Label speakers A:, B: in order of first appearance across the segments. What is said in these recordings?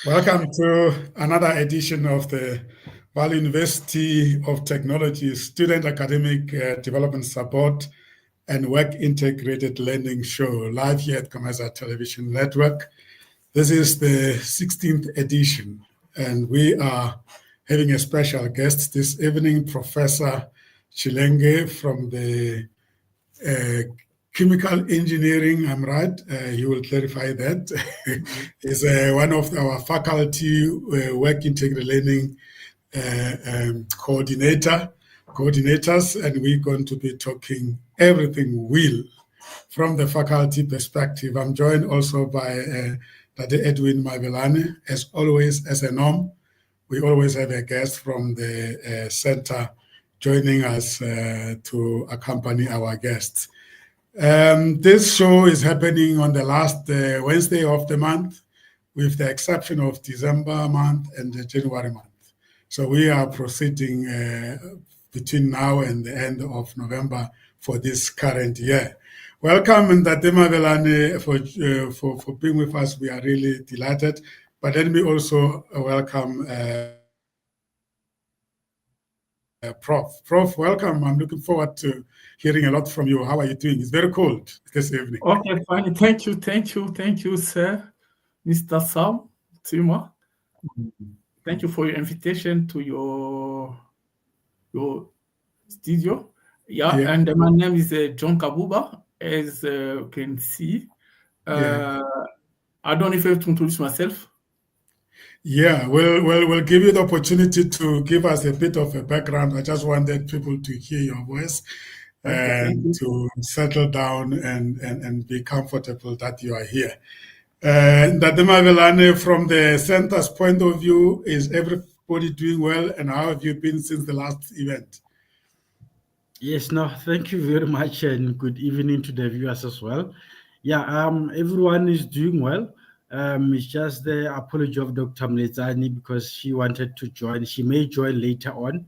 A: Welcome to another edition of the Vaal University of Technology Student Academic Development Support and Work Integrated Learning Show, live here at COMETSA Television Network. This is the 16th edition, and we are having a special guest this evening, Professor Tshilenge from the chemical engineering, I'm right, you will clarify that, is one of our faculty work integrated learning coordinators, and we're going to be talking everything WIL from the faculty perspective. I'm joined also by Dr. Edwin Mavelane, as always, as a norm. We always have a guest from the center joining us to accompany our guests. This show is happening on the last Wednesday of the month, with the exception of December month and the January month. So we are proceeding between now and the end of November for this current year. Welcome, Ndate Mavelane, for being with us. We are really delighted. But let me also welcome Prof. Prof, welcome. I'm looking forward to hearing a lot from you. How are you doing? It's very cold this evening.
B: Okay, fine. Thank you, sir, Mr. Sam Tima. Thank you for your invitation to your studio. Yeah. And my name is John Kabuba, as you can see. I don't know if I have to introduce myself.
A: Yeah, we'll give you the opportunity to give us a bit of a background. I just wanted people to hear your voice and to settle down and be comfortable that you are here. Ndate Mavelane, from the center's point of view, is everybody doing well, and how have you been since the last event?
C: Yes, no, thank you very much, and good evening to the viewers as well. Yeah, everyone is doing well. It's just the apology of Dr. Mlezani because she wanted to join. She may join later on,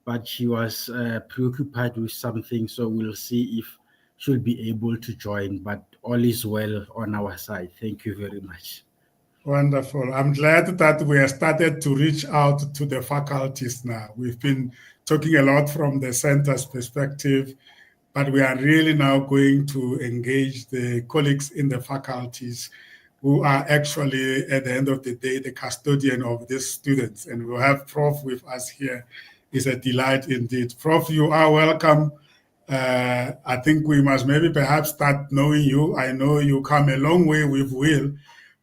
C: but she was preoccupied with something, so we'll see if she'll be able to join. But all is well on our side. Thank you very much.
A: Wonderful. I'm glad that we have started to reach out to the faculties now. We've been talking a lot from the center's perspective, but we are really now going to engage the colleagues in the faculties who are actually, at the end of the day, the custodian of these students. And we'll have Prof with us here. It's a delight indeed. Prof, you are welcome. I think we must maybe perhaps start knowing you. I know you come a long way with WIL,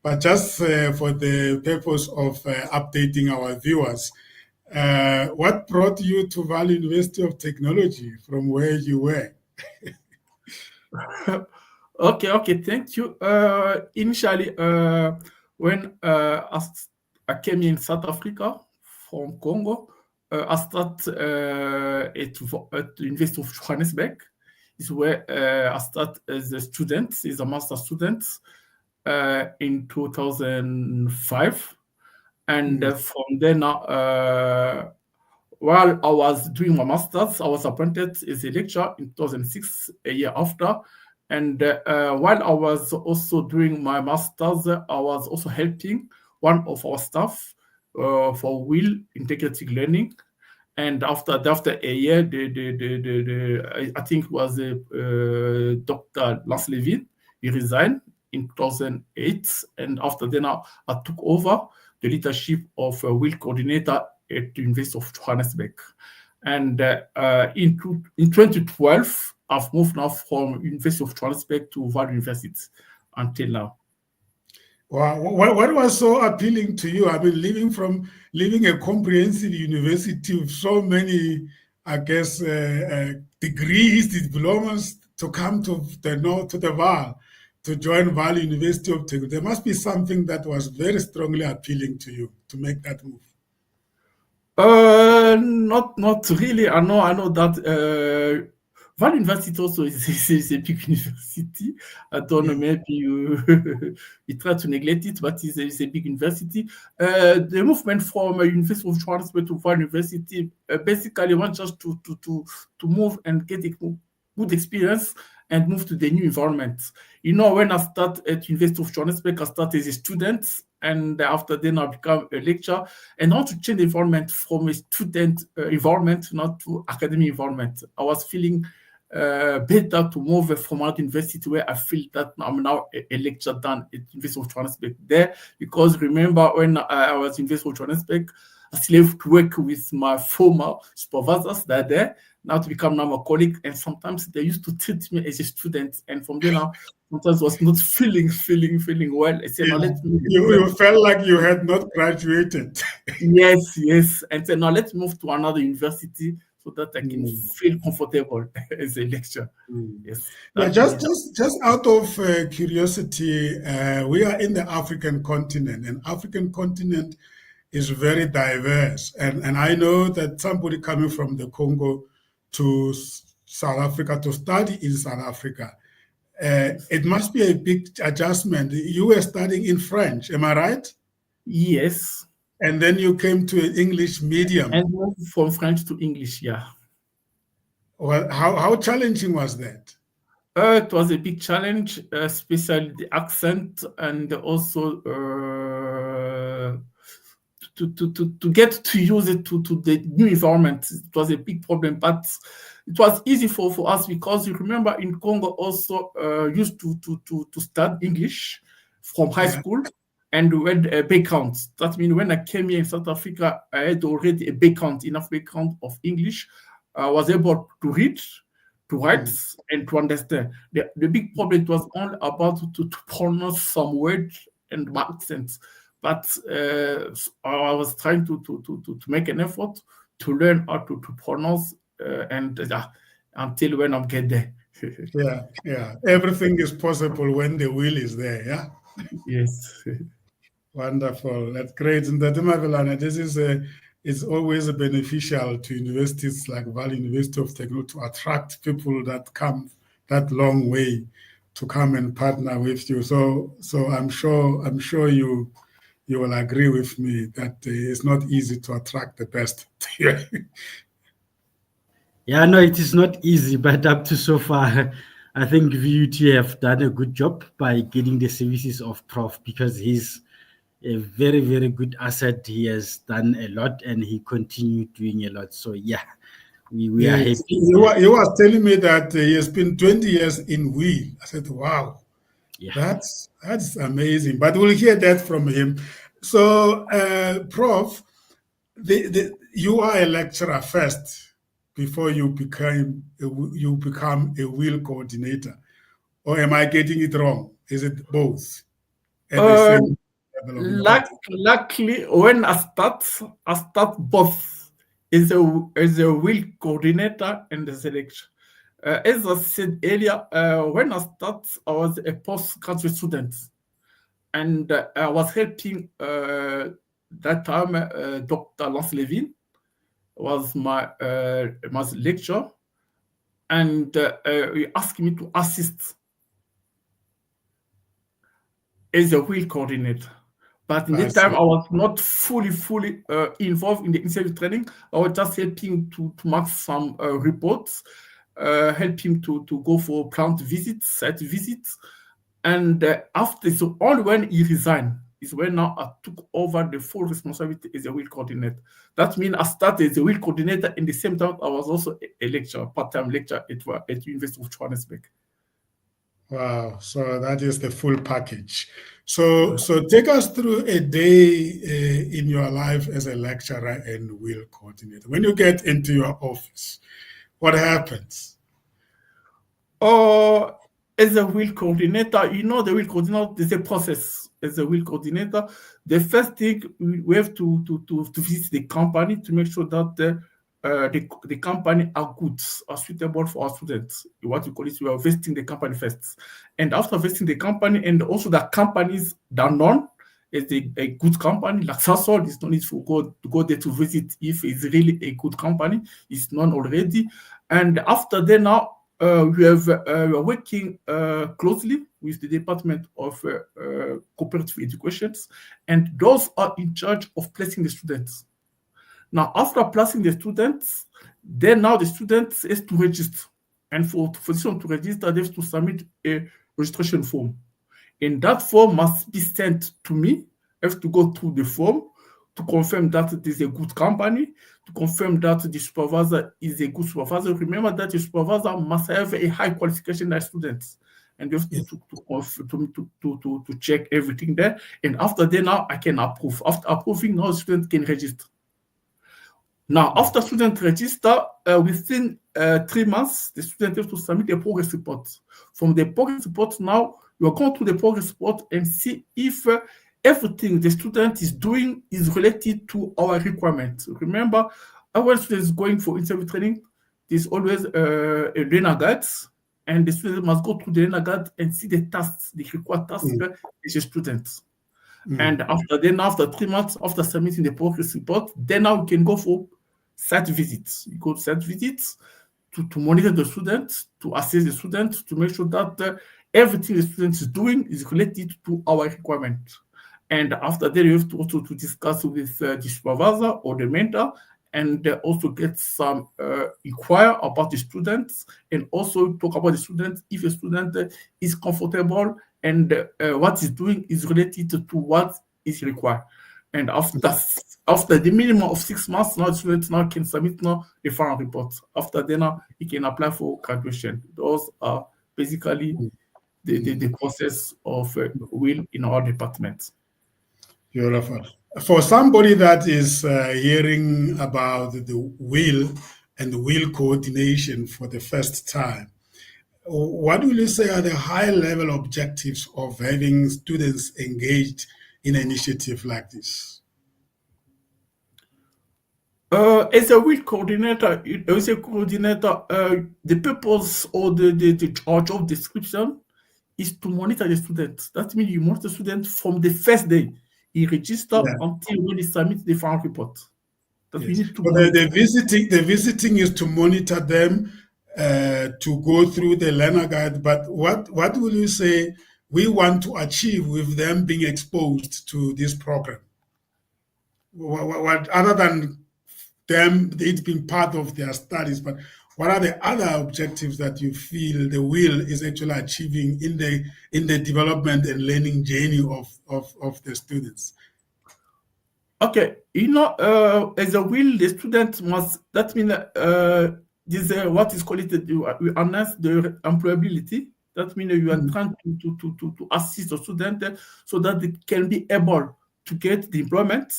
A: but just for the purpose of updating our viewers, what brought you to Vaal University of Technology from where you were?
B: Okay, thank you. Initially, when I came in South Africa from Congo, I started at the University of Johannesburg. Is where I started as a student, as a master student, in 2005. And from then, while I was doing my master's, I was appointed as a lecturer in 2006, a year after. And while I was also doing my master's, I was also helping one of our staff for WIL Integrated Learning. And after a year, I think it was Dr. Lance Levin, he resigned in 2008. And after then, I took over the leadership of WIL Coordinator at the University of Johannesburg. And in 2012, I've moved now from University of Johannesburg to Vaal University until now.
A: Wow. What was so appealing to you? I mean, leaving a comprehensive university with so many, I guess, degrees, diplomas, to come to the Vaal, to join Vaal University of Technology. There must be something that was very strongly appealing to you to make that move.
B: Not really. I know that Vaal University also is a big university. I don't know, maybe you try to neglect it, but it's a big university. The movement from University of Johannesburg to Vaal University basically wants us to move and get a good experience and move to the new environment. You know, when I started at University of Johannesburg, I started as a student and after then I become a lecturer, and I want to change the environment from a student environment not to academic environment. I was feeling better to move from another university where I feel that I'm now a lecturer than at University of Johannesburg there, because remember when I was in University of Johannesburg, I still have to work with my former supervisors that are there, now to become now my colleague, and sometimes they used to treat me as a student, and from there now, sometimes was not feeling well. I said, now let me
A: you felt like you had not graduated.
B: yes, and said, now let's move to another university so that I can feel comfortable as a lecturer. Yes.
A: Yeah, just out of curiosity, we are in the African continent, and African continent is very diverse. And I know that somebody coming from the Congo to South Africa to study in South Africa, it must be a big adjustment. You were studying in French, am I right?
B: Yes.
A: And then you came to an English medium.
B: And from French to English, yeah.
A: Well, how challenging was that?
B: It was a big challenge, especially the accent, and also to get to use it to the new environment. It was a big problem, but it was easy for us, because you remember in Congo also used to study English from high school, and we had a background. That means when I came here in South Africa, I had already a background, enough background of English. I was able to read, to write, and to understand. The big problem was only about to pronounce some words and accents. But I was trying to make an effort to learn how to pronounce until when I'm get there.
A: Yeah. Everything is possible when the will is there, yeah?
B: Yes.
A: Wonderful. That's great. And this is it's always beneficial to universities like Vaal University of Technology to attract people that come that long way to come and partner with you. So I'm sure you will agree with me that it's not easy to attract the best.
C: Yeah, no, it is not easy, but up to so far, I think VUT have done a good job by getting the services of Prof, because he's a very, very good asset. He has done a lot and he continued doing a lot. So yeah, we are happy.
A: He was telling me that he has been 20 years in WIL. I said, wow, yeah. That's amazing. But we'll hear that from him. So, Prof, you are a lecturer first before you become a WIL coordinator, or am I getting it wrong? Is it both?
B: Luckily, when I start both as a WIL coordinator and as a lecturer. As I said earlier, when I was a postgraduate student, and I was helping that time Dr. Lance Levin was my lecturer, and he asked me to assist as a WIL coordinator. But in that time, I was not fully involved in the interview training. I was just helping to mark some reports, help him to go for plant visits, site visits. And after, so only when he resigned is when now I took over the full responsibility as a WIL coordinator. That means I started as a WIL coordinator, and the same time I was also a lecturer, part-time lecturer at University of Johannesburg.
A: Wow, so that is the full package. So take us through a day in your life as a lecturer and WIL coordinator. When you get into your office, what happens?
B: As a WIL coordinator, the WIL coordinator, there's a process. As a WIL coordinator, the first thing we have to visit the company to make sure that the company are good, are suitable for our students. What you call it, we are visiting the company first. And after visiting the company, and also the companies that are known as a good company, like Sasol, it's no need to go there to visit if it's really a good company. It's known already. And after that now, we are working closely with the Department of Cooperative Education, and those are in charge of placing the students. Now, after placing the students, then now the students is to register. And for them to register, they have to submit a registration form. And that form must be sent to me have to go through the form to confirm that it is a good company, to confirm that the supervisor is a good supervisor. Remember that the supervisor must have a high qualification as students. And you have to check everything there. And after that, now I can approve. After approving, now the student can register. Now, after student register, within 3 months, the student has to submit a progress report. From the progress report, now you are going to the progress report and see if everything the student is doing is related to our requirements. Remember, when student is going for interview training, there's always a learner guide, and the student must go through the learner guide and see the tasks, the required tasks of the students. And after 3 months, after submitting the progress report, then now we can go for site visits. You go to site visits to monitor the students, to assess the students, to make sure that everything the student is doing is related to our requirement. And after that, you have to also to discuss with the supervisor or the mentor, and also get some inquire about the students, and also talk about the students if a student is comfortable and what he's doing is related to what is required. And after the minimum of 6 months, now the student now can submit now the final report. After then, now he can apply for graduation. Those are basically the process of WIL in our department.
A: Beautiful. For somebody that is hearing about the WIL and the WIL coordination for the first time, what will you say are the high-level objectives of having students engaged in an initiative like this?
B: As a WIL coordinator, the purpose or our job description is to monitor the students. That means you monitor the student from the first day he registers until when he submits the final report. That we need to
A: the visiting is to monitor them, to go through the learner guide. But what will you say we want to achieve with them being exposed to this program? What other than them, it being part of their studies, but what are the other objectives that you feel the WIL is actually achieving in the development and learning journey of the students?
B: Okay, as a WIL, the student must, that means this what is called we enhance the employability. That means you are trying to assist the student so that they can be able to get the employment.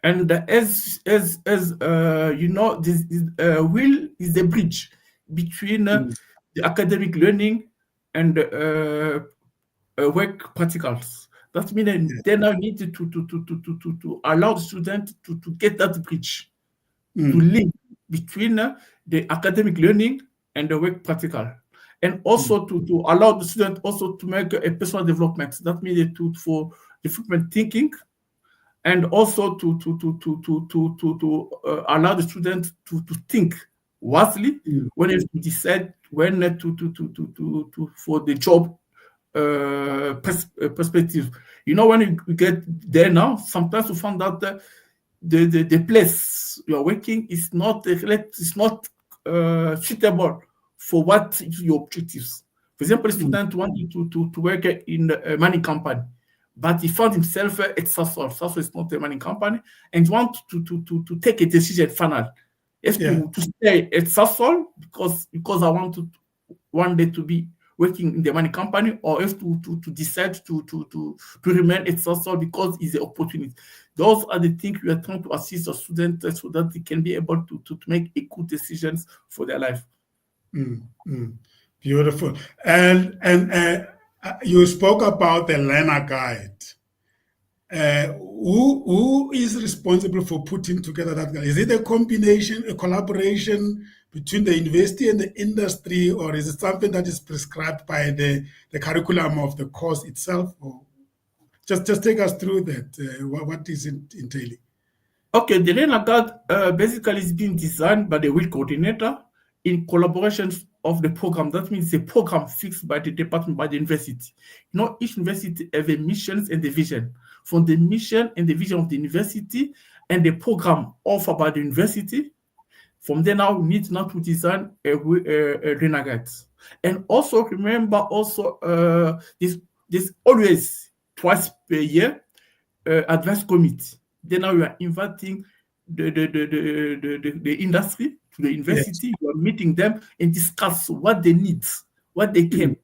B: And as this WIL is the bridge between the academic learning and work practicals. That means they now need to allow the student to get that bridge, to link between the academic learning and the work practical, and also to allow the student also to make a personal development. That means for development thinking, and also to allow the student to think wisely when they decide when to for the job perspective. When you get there now, sometimes you find out that the place you are working is not suitable for what is your objectives. For example, a student wanted to work in a mining company, but he found himself at Sasol. Sasol is not a mining company, and he wants to take a decision final. If to stay at Sasol because I want to one day to be working in the mining company, or if to decide to remain at Sasol because it's an opportunity. Those are the things we are trying to assist the students so that they can be able to make a good decisions for their life.
A: Beautiful. And you spoke about the learner guide. Who is responsible for putting together that guide? Is it a combination, a collaboration between the university and the industry, or is it something that is prescribed by the curriculum of the course itself? Or just take us through that. What is it entailing?
B: Okay, the learner guide basically is being designed by the WIL coordinator in collaboration of the program. That means the program fixed by the department, by the university. Each university has a mission and the vision. From the mission and the vision of the university and the program offered by the university, from there now we need now to design a learner guide. And also remember this always twice per year, advice committee. Then now you are inviting the industry to the university. Yes. You are meeting them and discuss what they need, what they can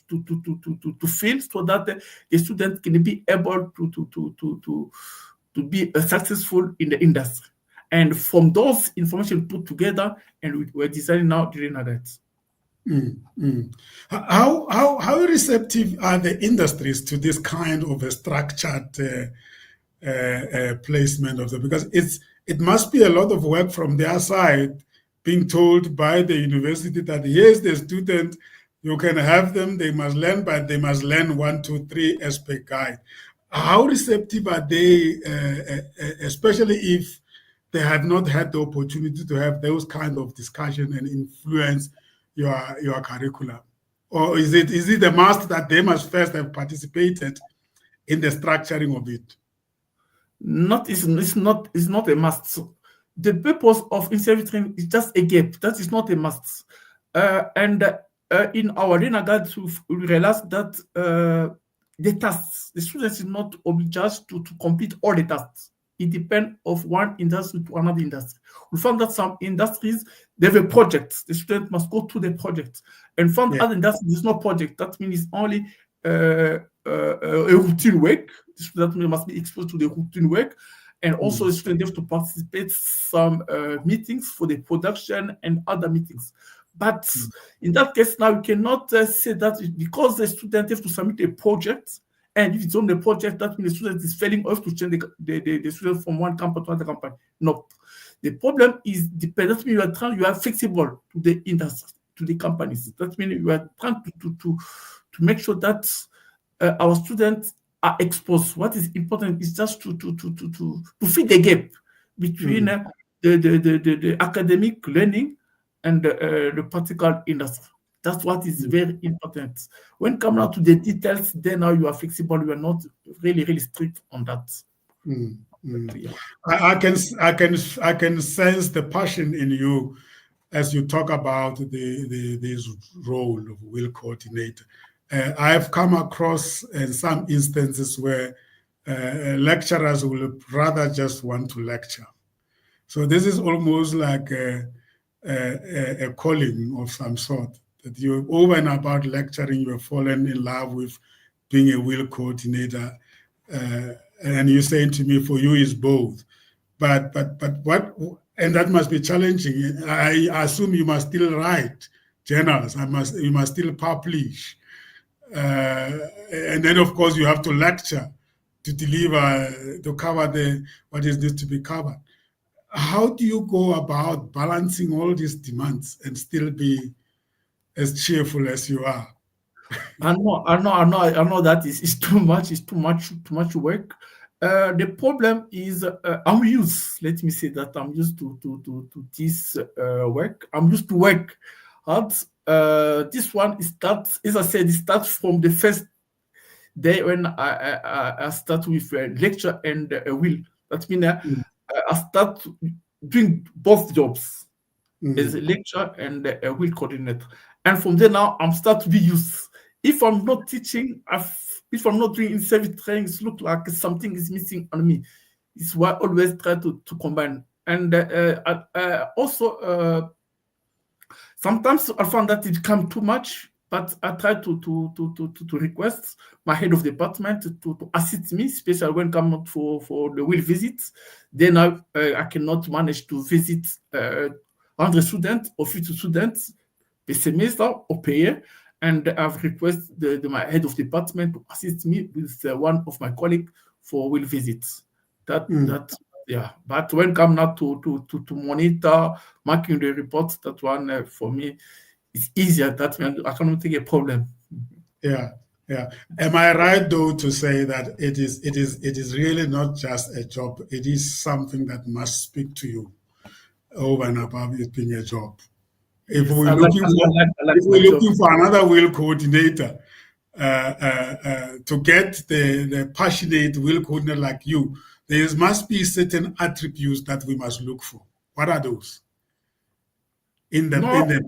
B: to fill, so that the students can be able to be successful in the industry. And from those information put together, and we're designing now during that.
A: How receptive are the industries to this kind of a structured placement of them? Because it must be a lot of work from their side, being told by the university that here's the student, you can have them, they must learn, but they must learn 1, 2, 3 as per guide. How receptive are they, especially if they have not had the opportunity to have those kind of discussion and influence your curriculum? Or is it a must that they must first have participated in the structuring of it?
B: It's not a must. The purpose of in-service training is just a gap. That is not a must. In our guides, we realized that the tasks, the students is not obliged to complete all the tasks. It depends of one industry to another industry. We found that some industries, they have a project. The student must go to the project. And from other industries, there's no project. That means it's only a routine work. The student must be exposed to the routine work. And also the student have to participate some meetings for the production and other meetings. But in that case, now you cannot say that because the student have to submit a project, and if it's on the project, that means the student is failing, or have to change the student from one company to another company. No. The problem is dependent. You are flexible to the industry, to the companies. That means you are trying to make sure that our students are exposed. What is important is just to fill the gap between the academic learning and the practical industry. That's what is very important. When coming out to the details, then now you are flexible. You are not really strict on that.
A: Yeah. I can sense the passion in you as you talk about this role of WIL coordinator. I've come across in some instances where lecturers will rather just want to lecture. So this is almost like a calling of some sort, that you're over and about lecturing, you're fallen in love with being a WIL coordinator. And you're saying to me, for you is both. But what, and that must be challenging. I assume you must still write journals. You must still publish. And then, of course, you have to lecture to deliver, to cover what is needs to be covered. How do you go about balancing all these demands and still be as cheerful as you are?
B: I know that it's too much. It's too much work. The problem is I'm used. Let me say that I'm used to this work. I'm used to work hard. This one starts, as I said, it starts from the first day when I start with a lecture and a WIL. That means I start doing both jobs as a lecturer and a WIL coordinator. And from there now, I'm start to be used. If I'm not teaching, if I'm not doing in-service training, it looks like something is missing on me. It's why I always try to combine. And also, sometimes I found that it becomes too much, but I try to request my head of department to assist me, especially when coming up for the WIL visits. Then I cannot manage to visit 100 students or 50 students per semester or per year. And I've requested my head of department to assist me with one of my colleagues for WIL visits. But when come now to monitor, marking the reports, that one for me is easier. That means I cannot take a problem.
A: Yeah. Am I right though to say that it is really not just a job? It is something that must speak to you over and above it being a job. If we're looking for another WIL coordinator to get the passionate WIL coordinator like you, there must be certain attributes that we must look for. What are those in the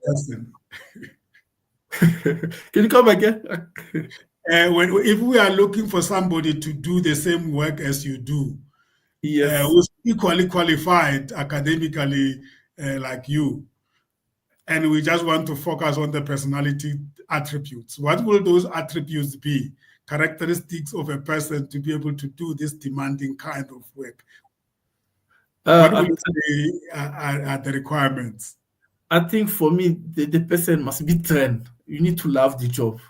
A: person?
B: Can you come again?
A: if we are looking for somebody to do the same work as you do,
B: Yes.
A: who's equally qualified academically like you, and we just want to focus on the personality attributes, what will those attributes be? Characteristics of a person to be able to do this demanding kind of work. What would be the requirements?
B: I think for me, the person must be trained. You need to love the job.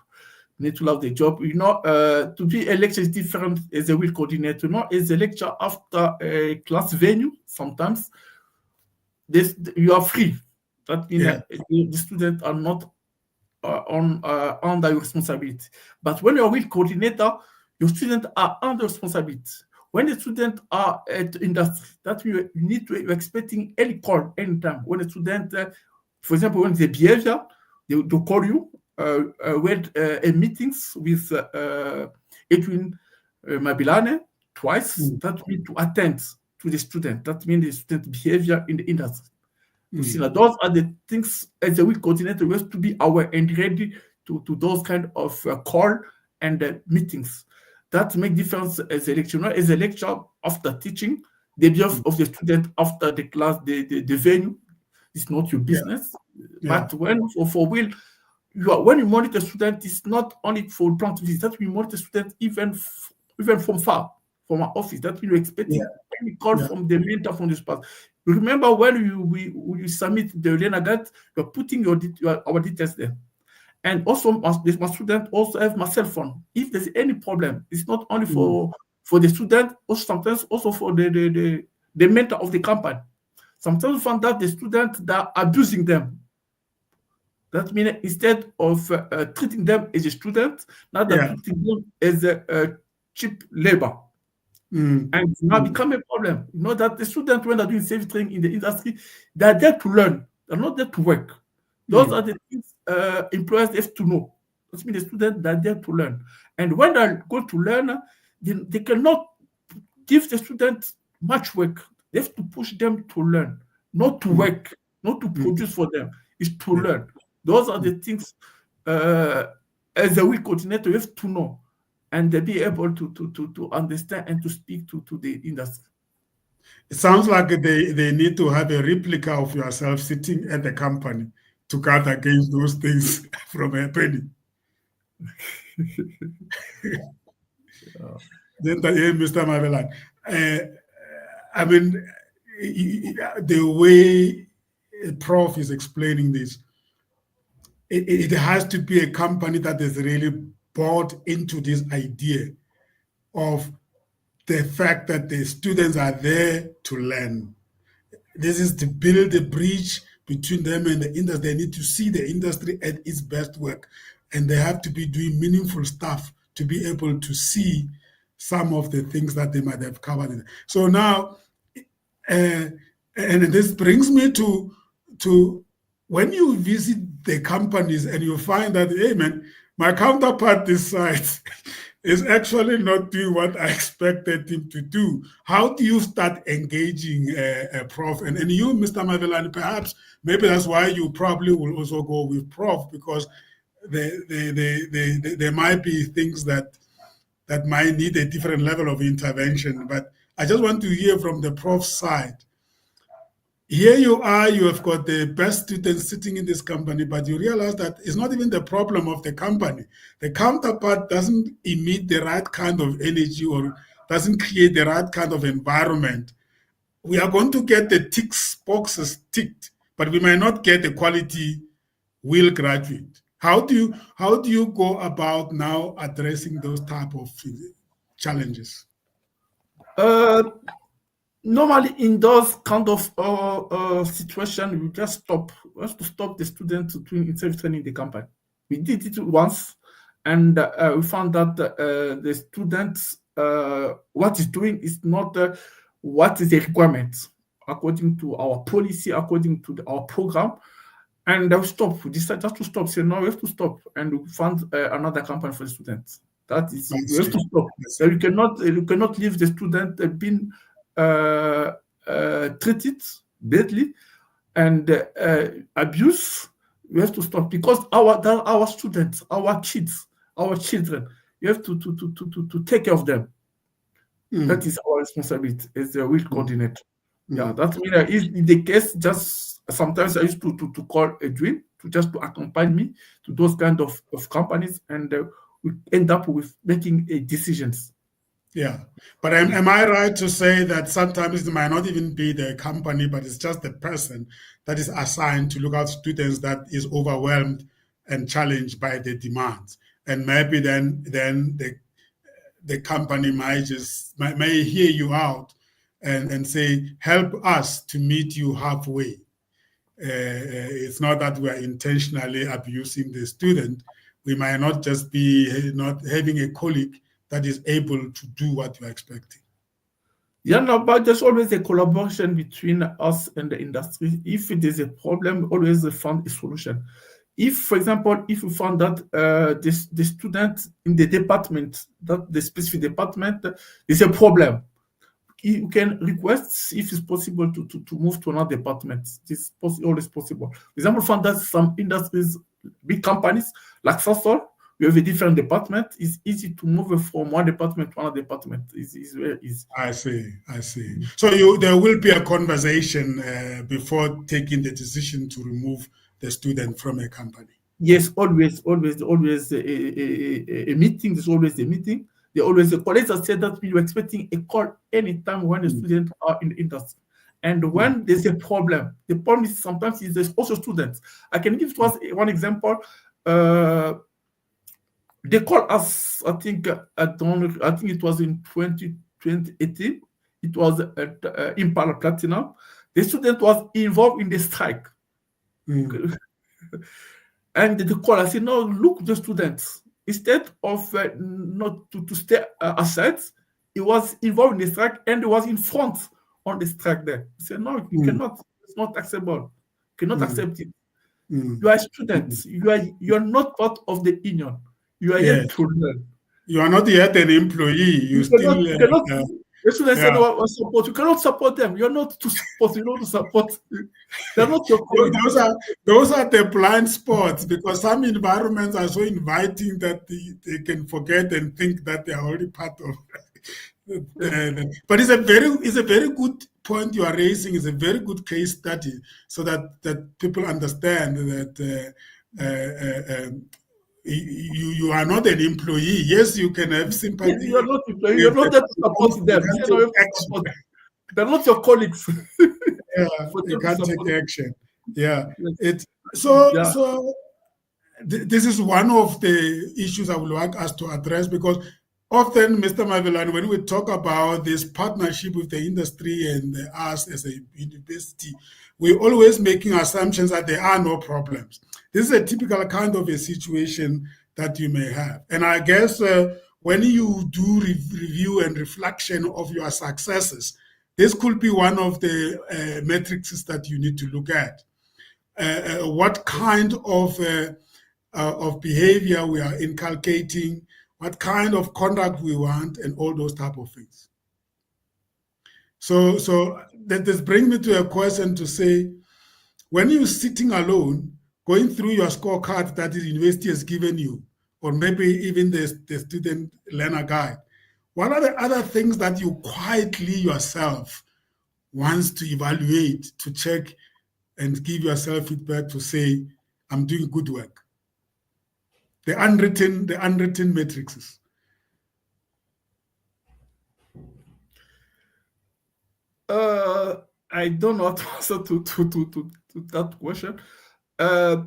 B: You need to love the job. To be a lecturer is different as a WIL coordinator. As a lecturer after a class venue, sometimes you are free. That means the students are not under your responsibility. But when you're a WIL coordinator, your students are under responsibility. When the students are at industry, that means you're expecting any call anytime. When a student, for example, when the behavior, they call you. We had meetings with Edwin Mabilane twice. That means to attend to the student. That means the student behavior in the industry. So those are the things as a WIL coordinator we have to be aware and ready to those kind of call and meetings. That make difference as a lecturer. As a lecturer after teaching, the behavior of the student after the class, the venue is not your business. But when for WIL, when you monitor student, it's not only for plant visit. That we monitor student even from far, from our office. That we are expecting any call from the mentor from this past. Remember when you submit the learner guide, you're putting our details there. And also, my student also have my cell phone. If there's any problem, it's not only for the student, also sometimes also for the mentor of the company. Sometimes we find that the students that are abusing them. That means instead of treating them as a student, now they're treating them as a cheap labor. And now become a problem. You know that the students, when they're doing safety training in the industry, they're there to learn. They're not there to work. Those are the things employers have to know. That means the students are there to learn. And when they go to learn, they cannot give the students much work. They have to push them to learn, not to work, not to produce for them. It's to learn. Those are the things as a WIL coordinator, you have to know and be able to understand and to speak to the industry.
A: It sounds like they need to have a replica of yourself sitting at the company to guard against those things from happening. Then, Mr. Mavelan, I mean, the way Prof is explaining this, it has to be a company that is really bought into this idea of the fact that the students are there to learn. This is to build a bridge between them and the industry. They need to see the industry at its best work, and they have to be doing meaningful stuff to be able to see some of the things that they might have covered. So now, and this brings me to when you visit the companies and you find that, hey man, my counterpart this side is actually not doing what I expected him to do. How do you start engaging a Prof? And you, Mr. Mavelani, perhaps, maybe that's why you probably will also go with Prof, because there might be things that might need a different level of intervention. But I just want to hear from the Prof side. Here you are, you have got the best students sitting in this company, but you realize that it's not even the problem of the company. The counterpart doesn't emit the right kind of energy or doesn't create the right kind of environment. We are going to get the boxes ticked, but we might not get a quality WIL graduate. How do you go about now addressing those type of challenges?
B: Normally, in those kind of situation, we just stop. We have to stop the students doing self-training in the company. We did it once, and we found that the students, what is doing is not what is the requirement according to our policy, according to our program. And we stop. We decided just to stop. Say, no, we have to stop. And we found another company for the students. That is, we have to stop. So you cannot leave the student being treated badly and abuse. We have to stop because our students, our kids, our children, you have to take care of them. That is our responsibility as a WIL coordinator. Yeah, that means is the case. Just sometimes I used to call Edwin to accompany me to those kind of companies, and we end up with making decisions.
A: Yeah, but am I right to say that sometimes it might not even be the company, but it's just the person that is assigned to look at students that is overwhelmed and challenged by the demands, and maybe then the company may hear you out and say, help us to meet you halfway. It's not that we are intentionally abusing the student. We might not just be not having a colleague that is able to do what you're expecting.
B: Yeah, no, but there's always a collaboration between us and the industry. If it is a problem, always find a solution. If, for example, if you found that the student in the department, that the specific department is a problem, you can request if it's possible to move to another department. It's always possible. For example, found that some industries, big companies like Sasol, we have a different department. It's easy to move from one department to another department. It's very easy.
A: I see. So there will be a conversation before taking the decision to remove the student from a company.
B: Yes, always a meeting. There's always a meeting. They always the colleagues said that we were expecting a call anytime when the students are in the industry. And when there's a problem, the problem is sometimes there's also students. I can give us one example. They called us, I think it was in 2018. It was Impala Platinum. The student was involved in the strike. And the call, I said, no, look, the students, instead of not to stay aside, he was involved in the strike and he was in front on the strike there. He said, no, you cannot, it's not acceptable. You cannot accept it. You are a student. You are not part of the union. You are yet to learn.
A: You are not yet an employee. You
B: the students said, support. You cannot support them. You're not to support. You know to support. They're not your colleagues.
A: Those are the blind spots, because some environments are so inviting that they can forget and think that they are already part of. But it's a very good point you are raising. It's a very good case study, so that people understand that you are not an employee. Yes, you can have sympathy.
B: You're not employee. You're not there to support them. They're not your colleagues.
A: You can't take action. Yeah.
B: Yes.
A: So this is one of the issues I would like us to address, because often, Mr. Mavelane, when we talk about this partnership with the industry and us as a university, we're always making assumptions that there are no problems. This is a typical kind of a situation that you may have. And I guess when you do review and reflection of your successes, this could be one of the metrics that you need to look at. What kind of behavior we are inculcating, what kind of conduct we want, and all those type of things. So this brings me to a question to say, when you're sitting alone, going through your scorecard that the university has given you, or maybe even the student learner guide, what are the other things that you quietly yourself wants to evaluate, to check and give yourself feedback to say, I'm doing good work? The unwritten matrices.
B: I don't know how to answer to that question. The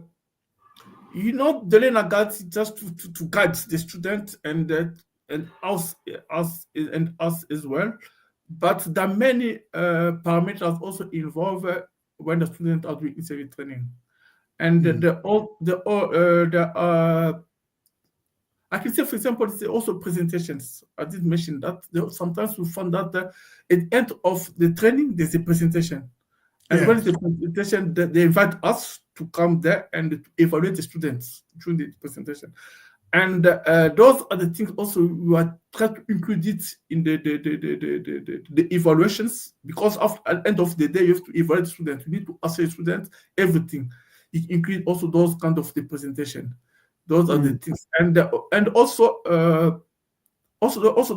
B: learner guide is just to guide the student and us as well. But there are many parameters also involved when the students are doing interview training, and I can say, for example, it's also presentations. I did mention that sometimes we find that at the end of the training, there's a presentation. And when it's a presentation, they invite us to come there and to evaluate the students during the presentation. And those are the things also we are trying to include it in the evaluations, because at the end of the day, you have to evaluate the students. You need to assess students, everything. It includes also those kind of the presentation. Those are the things, and also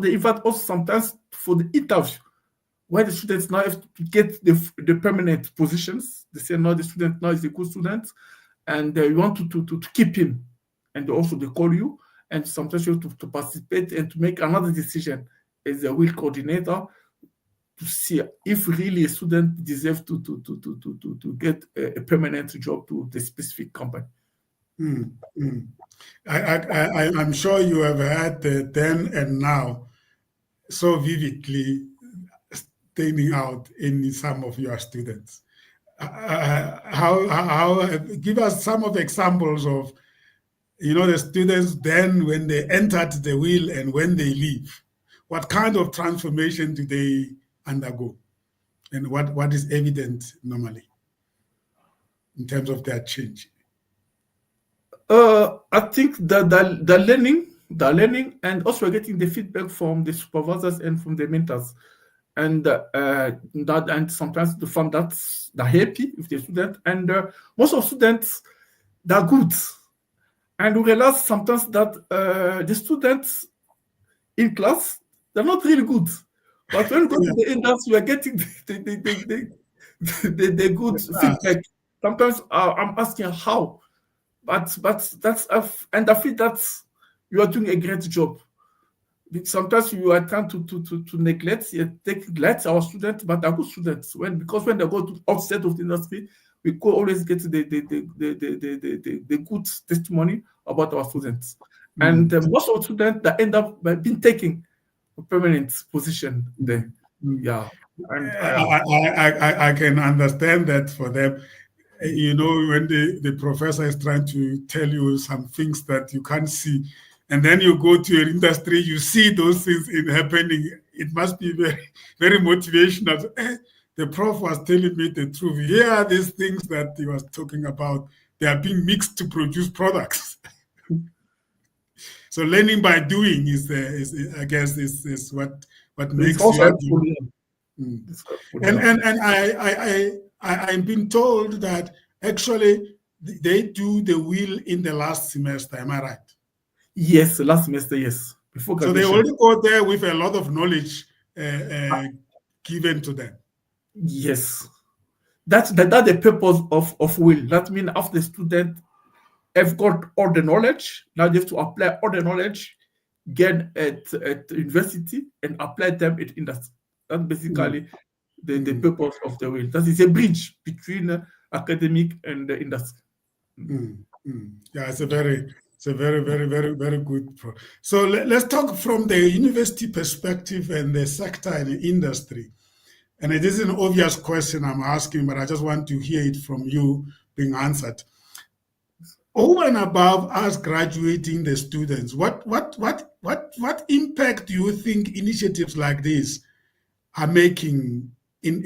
B: they invite also sometimes for the interview, where the students now have to get the permanent positions. They say no, the student now is a good student, and you want to keep him, and also they call you, and sometimes you have to participate and to make another decision as a WIL coordinator to see if really a student deserves to get a permanent job to the specific company.
A: I'm sure you have heard the then and now so vividly standing out in some of your students. Give us some of the examples of, the students then when they entered the WIL and when they leave. What kind of transformation do they undergo, and what is evident normally in terms of their change?
B: I think the learning, and also getting the feedback from the supervisors and from the mentors, and sometimes the fun that they're happy with the student, and most of students they're good, and we realize sometimes that the students in class they're not really good, but when we go to the industry, we are getting the good feedback. Sometimes I'm asking how. But that's and I feel that you are doing a great job. Sometimes you are trying to neglect our students, but they're good students. Because when they go to outside of the industry, we could always get the good testimony about our students. And most of the students that end up being taking a permanent position there. Yeah. And
A: I can understand that for them. When the professor is trying to tell you some things that you can't see, and then you go to your industry, you see those things happening, it must be very, very motivational. The prof was telling me the truth. Here are these things that he was talking about. They are being mixed to produce products. So learning by doing is I guess, is what makes you happy. And I've been told that actually they do the WIL in the last semester. Am I right?
B: Yes, last semester, yes. Before graduation.
A: So they already go there with a lot of knowledge given to them.
B: Yes. That's the purpose of WIL. That means after the student have got all the knowledge, now they have to apply all the knowledge gained at university and apply them at industry. That's basically the purpose of the WIL. That is a bridge between academic and the industry.
A: Yeah, it's a very, very, very good. So let's talk from the university perspective and the sector and the industry. And it is an obvious question I'm asking, but I just want to hear it from you being answered. Over and above us graduating the students, what impact do you think initiatives like this are making in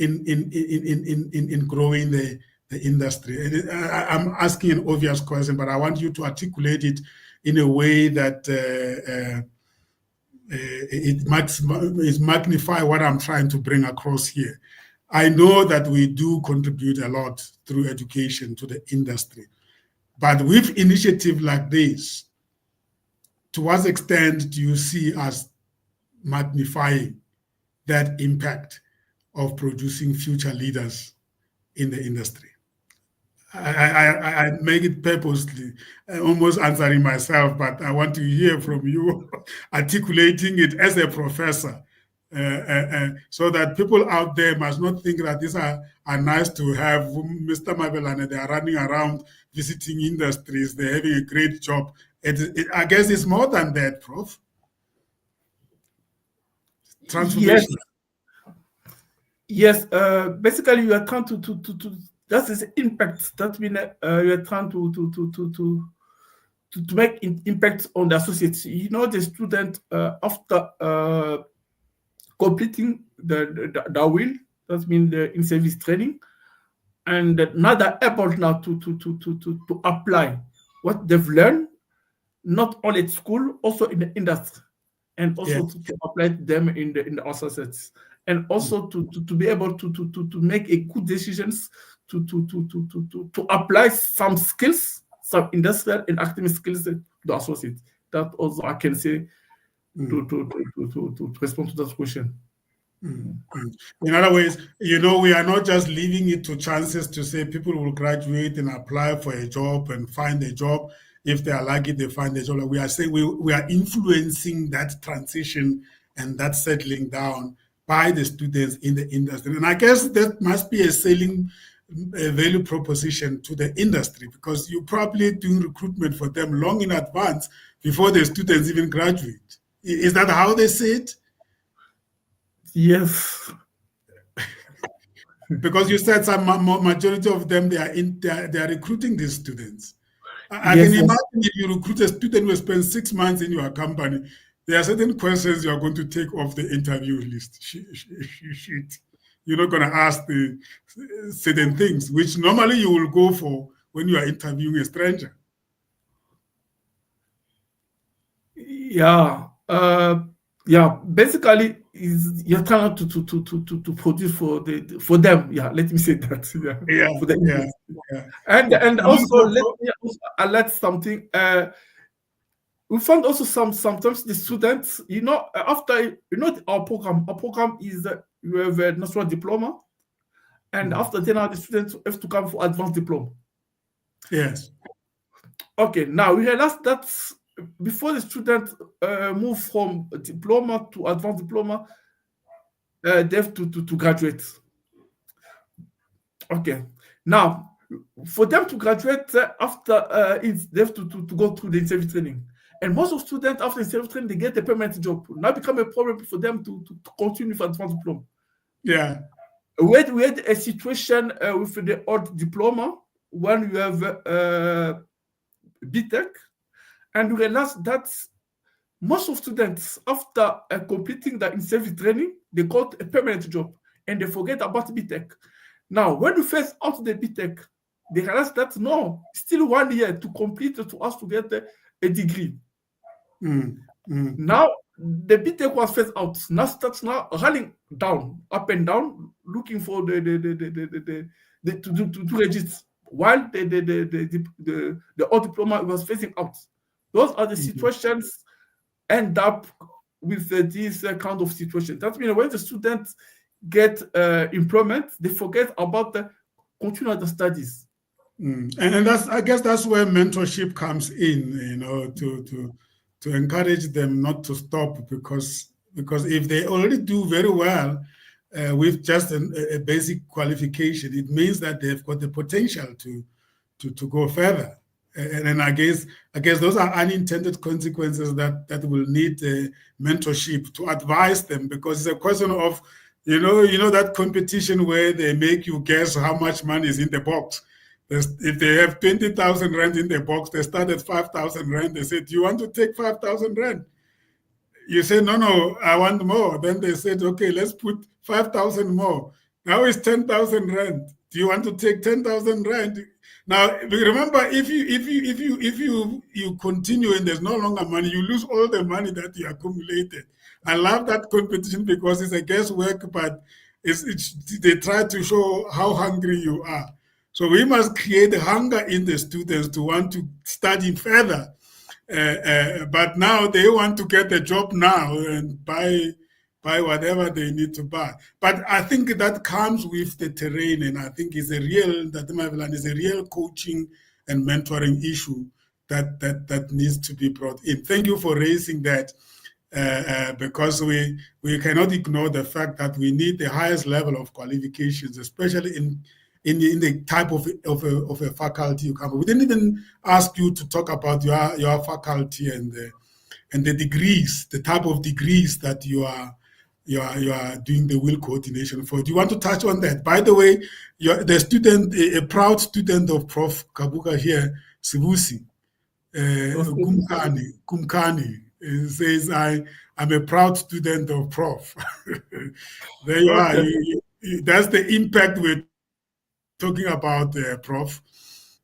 A: growing the industry? I'm asking an obvious question, but I want you to articulate it in a way that it magnify what I'm trying to bring across here. I know that we do contribute a lot through education to the industry, but with initiative like this, to what extent do you see us magnifying that impact of producing future leaders in the industry? I make it purposely, almost answering myself, but I want to hear from you articulating it as a professor, so that people out there must not think that these are nice to have. Mr. Mabelane, they are running around visiting industries, they're having a great job. I guess it's more than that, Prof. Transformation.
B: Yes. Basically, you are trying to that is impact. That means you are trying to make impact on the associates. The student after completing the WIL, that means the in-service training, and now they're able now to apply what they've learned, not only at school, also in the industry, and also to apply them in the associates, and also to be able to make a good decisions to apply some skills, some industrial and academic skills to the associate. That also I can say to respond to that question.
A: In other words, we are not just leaving it to chances to say people will graduate and apply for a job and find a job. If they are lucky, they find a job. We are saying we are influencing that transition and that settling down by the students in the industry. And I guess that must be a selling value proposition to the industry, because you're probably doing recruitment for them long in advance before the students even graduate. Is that how they see it?
B: Yes.
A: Because you said some majority of them, they are recruiting these students. I
B: Yes,
A: can
B: yes.
A: imagine if you recruit a student who spends 6 months in your company, there are certain questions you are going to take off the interview list. You're not going to ask the certain things, which normally you will go for when you are interviewing a stranger.
B: Yeah. Basically, is you're trying to produce for them. Yeah, let me say that. For the and also let me also alert something. We found also sometimes the students, after our program is you have a national diploma, and after then the students have to come for advanced diploma.
A: Yes.
B: Okay, now we realize that before the student move from diploma to advanced diploma, they have to graduate. Okay, now for them to graduate after they have to go through the interview training. And most of students after interview training, they get a permanent job. Now become a problem for them to continue with advanced diploma.
A: Yeah.
B: We had a situation with the old diploma when you have BTech, and we realized that most of students, after completing the in-service training, they got a permanent job and they forget about BTech. Now, when we first out the BTech, they realized that no, still 1 year to complete to us to get a degree. Now, the BTech was phased out. Now starts now running down, up and down, looking for to register, while the old diploma was phasing out. Those are the situations end up with this kind of situation. That means when the students get employment, they forget about the continue the studies.
A: And I guess that's where mentorship comes in, to encourage them not to stop, because if they already do very well with just a basic qualification, it means that they've got the potential to go further. And I guess those are unintended consequences that will need mentorship to advise them, because it's a question of, that competition where they make you guess how much money is in the box. If they have 20,000 rand in the box, they start at 5,000 rand. They say, do you want to take 5,000 rand? You say, no, I want more. Then they said, okay, let's put 5,000 more. Now it's 10,000 rand. Do you want to take 10,000 rand? Now, remember, if you continue and there's no longer money, you lose all the money that you accumulated. I love that competition because it's a guesswork, but they try to show how hungry you are. So we must create hunger in the students to want to study further. But now they want to get a job now and buy whatever they need to buy. But I think that comes with the terrain, and I think is a real coaching and mentoring issue that needs to be brought in. Thank you for raising that, because we cannot ignore the fact that we need the highest level of qualifications, especially in the type of a faculty you come with. We didn't even ask you to talk about your faculty and the degrees, the type of degrees that you are doing the WIL coordination for. Do you want to touch on that? By the way, the student, a proud student of Prof Kabuga here, Sibusi, Kumkani, says, I'm a proud student of Prof. There you are. That's the impact we're talking about, Prof.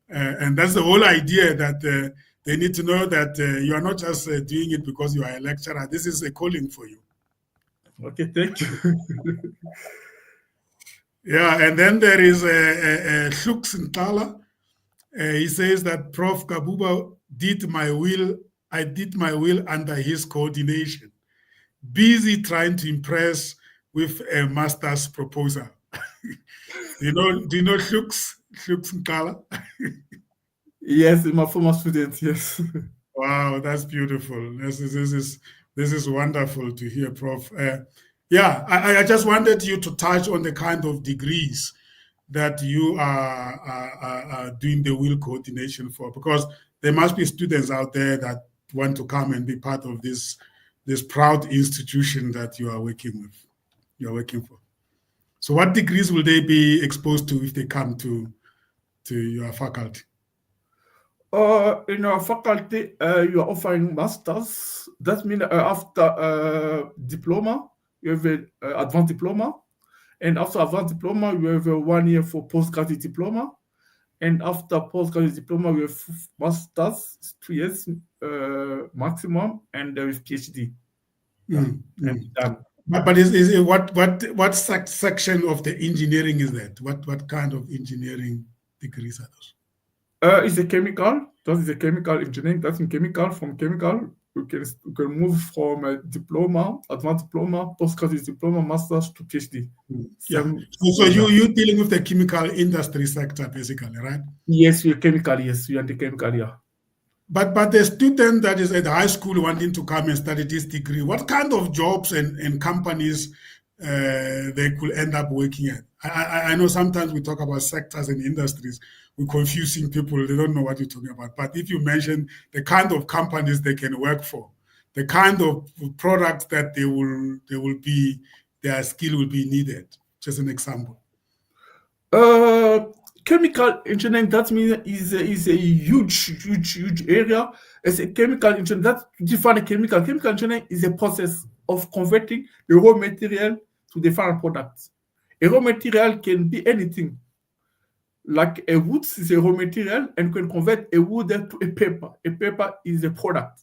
A: And that's the whole idea, that they need to know that you are not just doing it because you are a lecturer. This is a calling for you.
B: Okay, thank you.
A: Yeah, and then there is Shuks Ntala. He says that Prof Kabuba did my will I did my will under his coordination, busy trying to impress with a master's proposal. Do you know Shuks Nkala?
B: Yes, my former student, yes.
A: Wow, that's beautiful. This is wonderful to hear, Prof. Yeah, I just wanted you to touch on the kind of degrees that you are doing the will coordination for, because there must be students out there that want to come and be part of this proud institution that you are working with, you are working for. So what degrees will they be exposed to if they come to your faculty?
B: In our faculty, you are offering masters. That means after diploma, you have an advanced diploma. And after advanced diploma, you have 1 year for postgraduate diploma. And after postgraduate diploma, we have masters, 2 years maximum, and there is PhD. And done.
A: But is it what section of the engineering is that? What kind of engineering degrees are those?
B: It's a chemical. That is a chemical engineering. That's in chemical. From chemical, you can move from a diploma, advanced diploma, postgraduate diploma, master's to PhD.
A: Yeah. So you're dealing with the chemical industry sector, basically, right?
B: Yes, you're chemical. Yes, you're in the chemical. Yeah.
A: But the student that is at high school wanting to come and study this degree, what kind of jobs and companies they could end up working at? I know sometimes we talk about sectors and industries, we're confusing people, they don't know what you're talking about. But if you mention the kind of companies they can work for, the kind of products that their skill will be needed, just an example.
B: Chemical engineering, that means is a huge area. As a chemical engineering, that define a chemical engineering is a process of converting the raw material to the final product. A raw material can be anything. Like a wood is a raw material and can convert a wood to a paper. A paper is a product.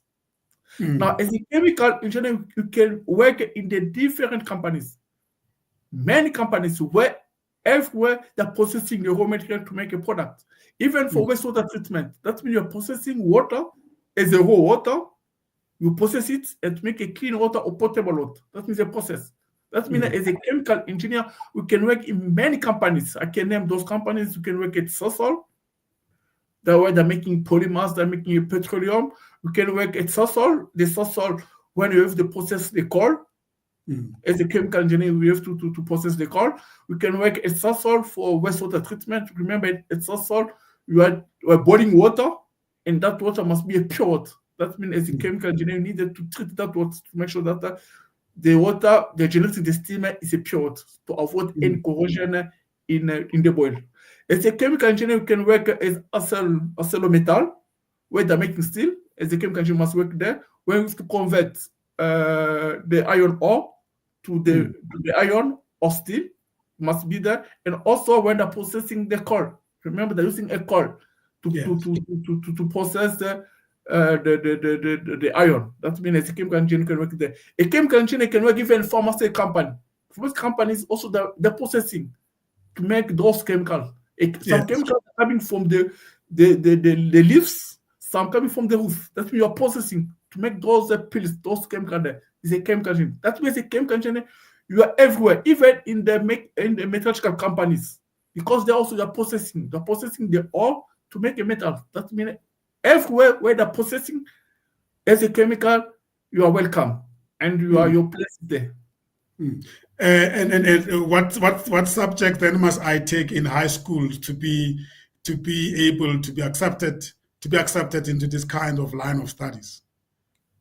B: Now, as a chemical engineer, you can work in the different companies. Many companies where everywhere they're processing the raw material to make a product. Even for wastewater treatment, that means you're processing water as a raw water, you process it and make a clean water or potable water. That means a process. That means as a chemical engineer, we can work in many companies. I can name those companies. You can work at Sasol. That way they're making polymers, they're making petroleum. You can work at Sasol. The Sasol, when you have to process the coal, as a chemical engineer, we have to process the coal. We can work at Sasol for wastewater treatment. Remember, at Sasol, you are boiling water, and that water must be a pure water. That means as a chemical engineer, you needed to treat that water to make sure that the water, the generating the steam is a pure water to avoid any corrosion in the boil. As a chemical engineer, you can work as ArcelorMittal, where they're making steel. As a chemical engineer, must work there. Where we have to convert the iron ore to the iron or steel, must be there. And also when they're processing the coal, remember they're using a coal to process the iron. That means as a chemical engineer can work there. A chemical engineer can work even in pharmaceutical company. Most companies also they're processing to make those chemicals. Some chemicals are coming from the leaves, some coming from the roof. That means you're processing to make those pills, those chemicals there. Is a chemical engineer. That means a chemical engineer, you are everywhere, even in the metallurgical companies, because they are processing the ore to make a metal. That means everywhere where they're processing as a chemical, you are welcome and your place is there.
A: And what subject then must I take in high school to be able to be accepted into this kind of line of studies?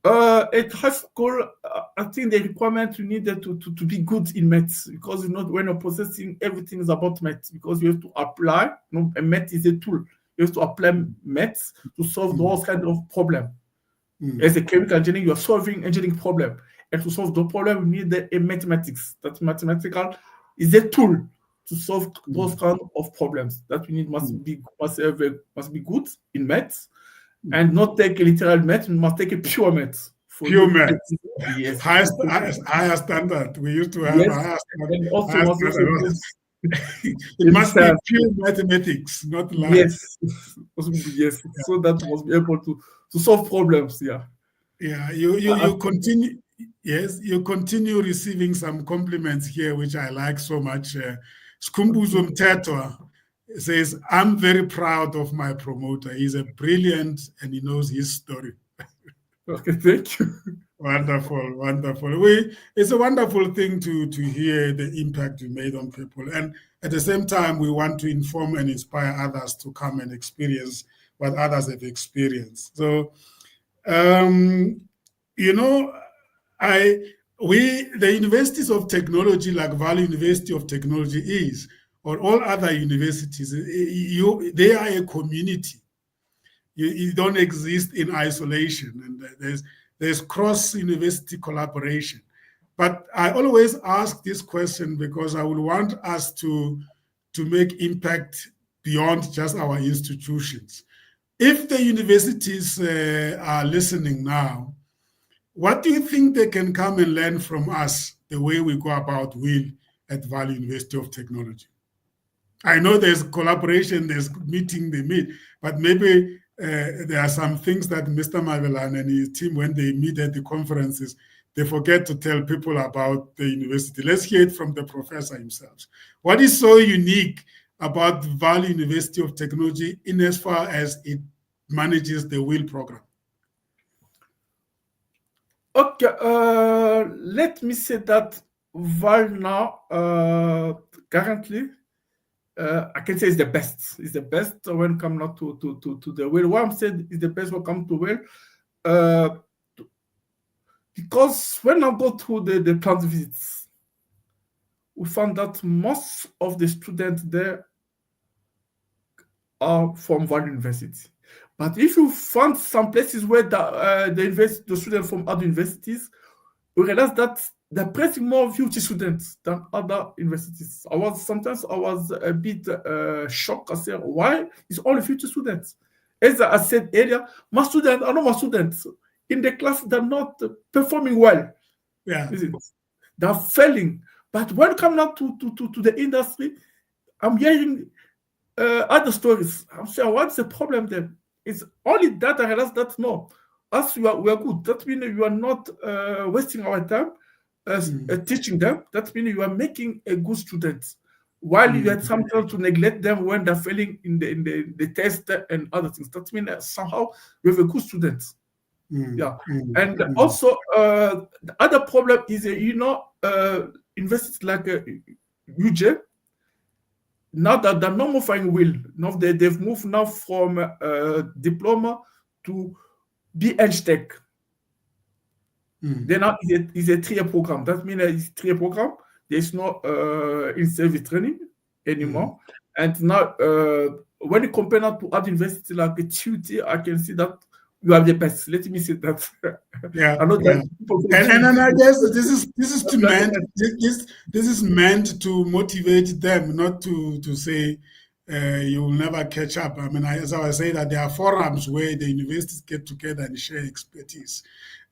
B: At high school, I think the requirement you need to be good in maths, because when you're processing, everything is about maths, because you have to apply. Math is a tool. You have to apply maths to solve those kind of problems. As a chemical engineer, you are solving engineering problem, and to solve the problem, you need a mathematics. That mathematical is a tool to solve those kind of problems. That we need must be good in maths. And not take a literal math, we must take a pure math.
A: Pure math.
B: Yes.
A: Higher standard. We used to have a higher standard.
B: And also
A: it must be pure mathematics, not life.
B: Yes. So that must be able to solve problems. Yeah.
A: Yeah, you continue. Yes, you continue receiving some compliments here, which I like so much. Skumbuzo Mtetwa says, "I'm very proud of my promoter. He's a brilliant and he knows his story."
B: Okay, thank you.
A: Wonderful, wonderful. It's a wonderful thing to hear the impact you made on people, and at the same time, we want to inform and inspire others to come and experience what others have experienced. So, you know, the universities of technology, like Vaal University of Technology is, or all other universities, they are a community. You don't exist in isolation, and there's cross-university collaboration. But I always ask this question because I would want us to make impact beyond just our institutions. If the universities are listening now, what do you think they can come and learn from us, the way we go about WIL at Vaal University of Technology? I know there's collaboration, there's meeting, they meet, but maybe there are some things that Mr. Mavelane and his team, when they meet at the conferences, they forget to tell people about the university. Let's hear it from the professor himself. What is so unique about Vaal University of Technology in as far as it manages the WIL program?
B: Okay, let me say that Vaal now, currently, I can say it's the best. It's the best when it comes to the WIL. What I'm saying is the best when it comes to WIL. Because when I go to the plant visits, we found that most of the students there are from Vaal University. But if you find some places where the students from other universities, we realize that they're pressing more VUT students than other universities. I was a bit shocked. I said, why is only VUT students? As I said earlier, my students are not my students. In the class, they're not performing well.
A: Yeah.
B: They're failing. But when it comes now to the industry, I'm hearing other stories. I'm saying, what's the problem there? It's only that I realized that no, us we are good. That means you are not wasting our time teaching them. That means you are making a good student. While you had sometimes to neglect them when they're failing in the test and other things. That means somehow you have a good student. And also the other problem is universities like UJ. Now that they're not more finding WIL, now they've moved now from diploma to BEng-Tech. Then now it's a 3-year program. That means it's a 3-year program. There's no in-service training anymore. And now, when you compare that to other universities like TUT, I can see that you are the best. Let me say that.
A: Yeah.
B: I know that
A: and I guess this is meant to motivate them, not to say you will never catch up. I mean, as I was saying, that there are forums where the universities get together and share expertise.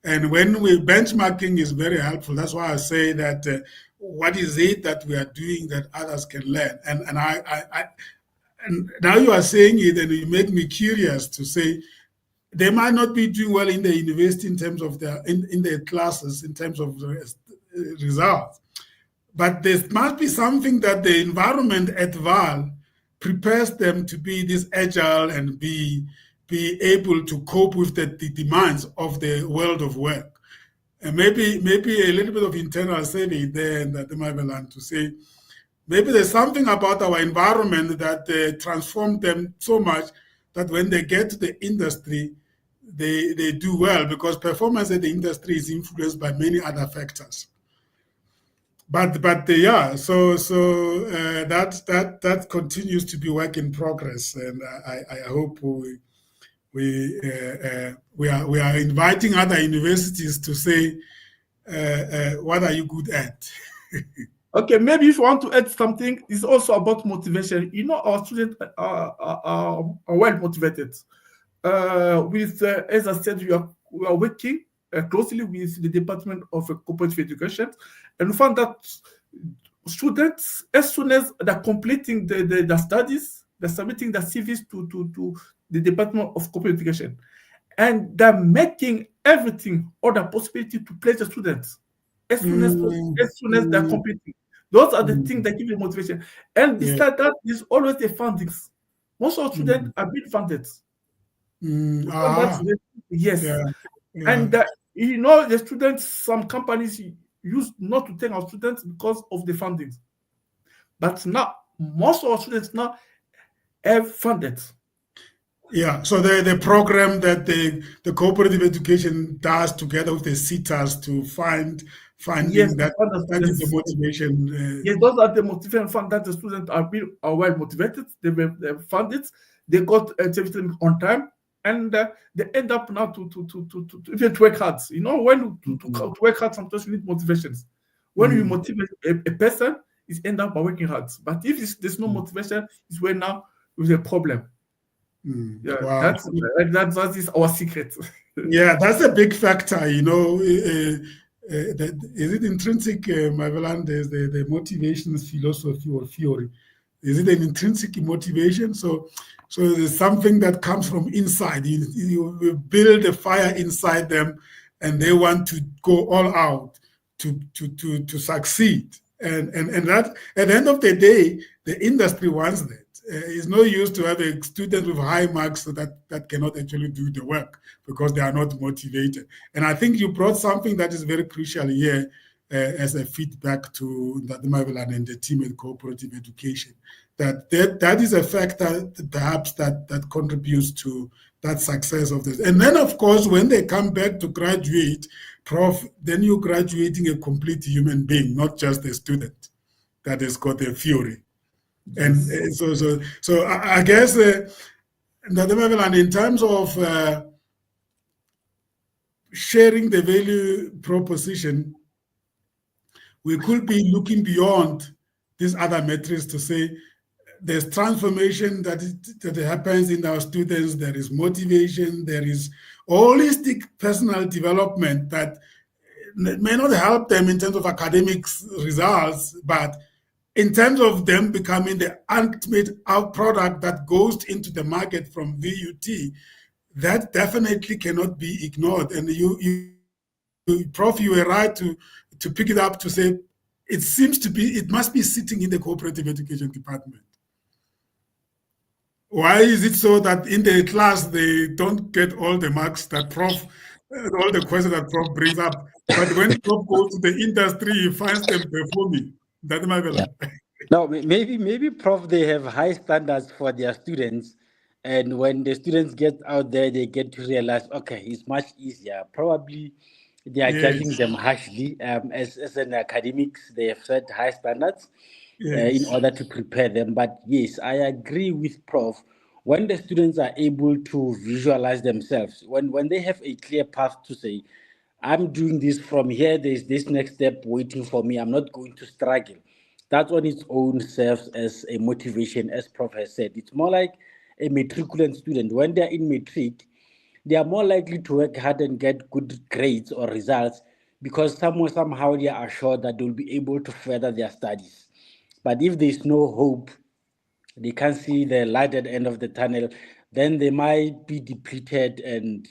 A: And when benchmarking is very helpful. That's why I say that what is it that we are doing that others can learn? And now you are saying it, and you make me curious to say, they might not be doing well in the university in terms of in their classes, in terms of the results. But there must be something that the environment at Vaal prepares them to be this agile and be able to cope with the demands of the world of work. And maybe a little bit of internal survey there, and that they might be learned to say, maybe there's something about our environment that transformed them so much that when they get to the industry, they do well, because performance in the industry is influenced by many other factors. But yeah, so that continues to be work in progress, and I hope we are inviting other universities to say, what are you good at?
B: Okay, maybe if you want to add something, it's also about motivation. Our students are well motivated. As I said, we are working closely with the Department of Cooperative Education, and we found that students, as soon as they're completing the studies, they're submitting their CVs to the Department of Cooperative Education, and they're making everything or the possibility to place the students as soon as they're completing. Those are the things that give you motivation. And besides that, there's always the fundings. Most of the students are being funded. Yes. And the students, some companies used not to take our students because of the funding. But now, most of our students now have funded.
A: Yeah, so the program that the cooperative education does together with the CETAs to find funding, that is the motivation.
B: Yes, those are the motivation fund that the students are well motivated. They fund it. They got everything on time, and they end up now to even to work hard. When to work hard, sometimes you need motivations. When you motivate a person, it end up by working hard. But if there's no motivation, it's when now there's a problem. Yeah,
A: wow.
B: that is our secret.
A: Yeah, that's a big factor. Is it intrinsic, Mavelandes, the motivation philosophy or theory? Is it an intrinsic motivation? So there's something that comes from inside. You build a fire inside them, and they want to go all out to succeed. And that at the end of the day, the industry wants that. It's no use to have a student with high marks that cannot actually do the work because they are not motivated. And I think you brought something that is very crucial here as a feedback to Mavelan and the team at Cooperative Education. That is a factor perhaps that contributes to that success of this. And then, of course, when they come back to graduate, Prof, then you're graduating a complete human being, not just a student that has got a theory. And so I guess in terms of sharing the value proposition, we could be looking beyond these other metrics to say there's transformation that happens in our students, there is motivation, there is holistic personal development that may not help them in terms of academic results, but in terms of them becoming the ultimate out product that goes into the market from VUT, that definitely cannot be ignored. And you Prof, you were right to pick it up to say it must be sitting in the cooperative education department. Why is it so that in the class they don't get all the marks that all the questions that Prof brings up, but when Prof goes to the industry, he finds them performing?
D: No, maybe Prof, they have high standards for their students, and when the students get out there, they get to realize, okay, it's much easier. Probably they are judging them harshly. As an academics, they have set high standards in order to prepare them. But yes, I agree with Prof. When the students are able to visualize themselves, when they have a clear path to say, I'm doing this from here, there's this next step waiting for me, I'm not going to struggle. That on its own serves as a motivation, as Prof has said. It's more like a matriculant student. When they're in matric, they are more likely to work hard and get good grades or results because somehow they are sure that they'll be able to further their studies. But if there's no hope, they can't see the light at the end of the tunnel, then they might be depleted and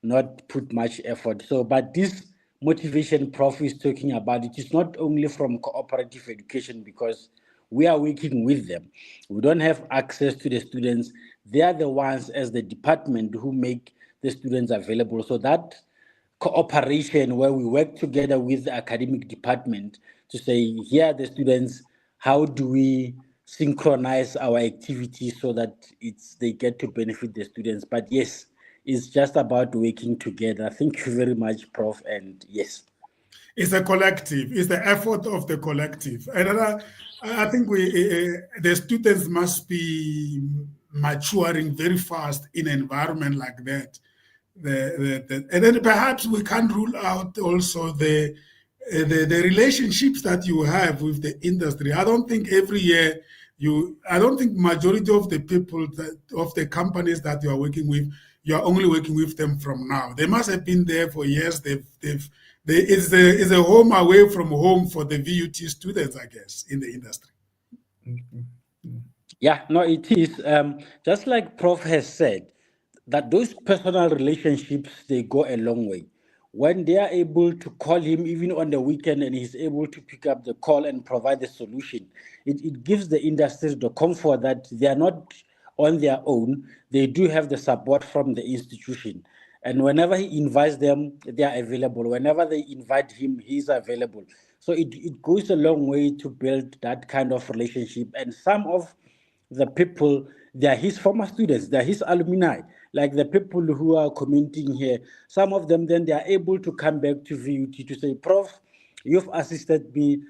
D: not put much effort. So, but this motivation Prof is talking about, it is not only from cooperative education because we are working with them. We don't have access to the students. They are the ones as the department who make the students available. So that cooperation where we work together with the academic department to say, here are the students, how do we synchronize our activities so that they get to benefit the students? But yes, it's just about working together. Thank you very much, Prof. And yes.
A: It's a collective. It's the effort of the collective. And I think the students must be maturing very fast in an environment like that. And then perhaps we can rule out also the relationships that you have with the industry. I don't think every year I don't think majority of the people of the companies that you are working with, you are only working with them from now. They must have been there for years. It's a home away from home for the VUT students, I guess, in the industry.
D: Yeah, no, it is. Just like Prof has said, that those personal relationships, they go a long way. when they are able to call him even on the weekend and he's able to pick up the call and provide the solution, it gives the industry the comfort that they are not on their own. They do have the support from the institution. And whenever he invites them, they are available. Whenever they invite him, he's available. So it goes a long way to build that kind of relationship. And some of the people, they are his former students, they are his alumni, like the people who are commenting here. Some of them, then they are able to come back to VUT to say, Prof, you've assisted me.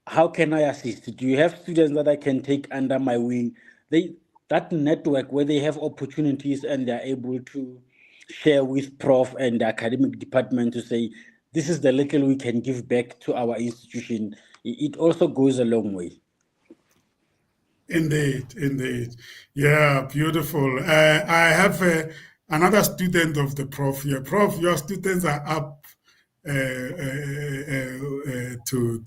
D: How can I assist? Do you have students that I can take under my wing? That network where they have opportunities and they are able to share with Prof and the academic department to say, this is the little we can give back to our institution. It also goes a long way.
A: Indeed. Yeah, beautiful. I have another student of the Prof here. Prof, your students are up to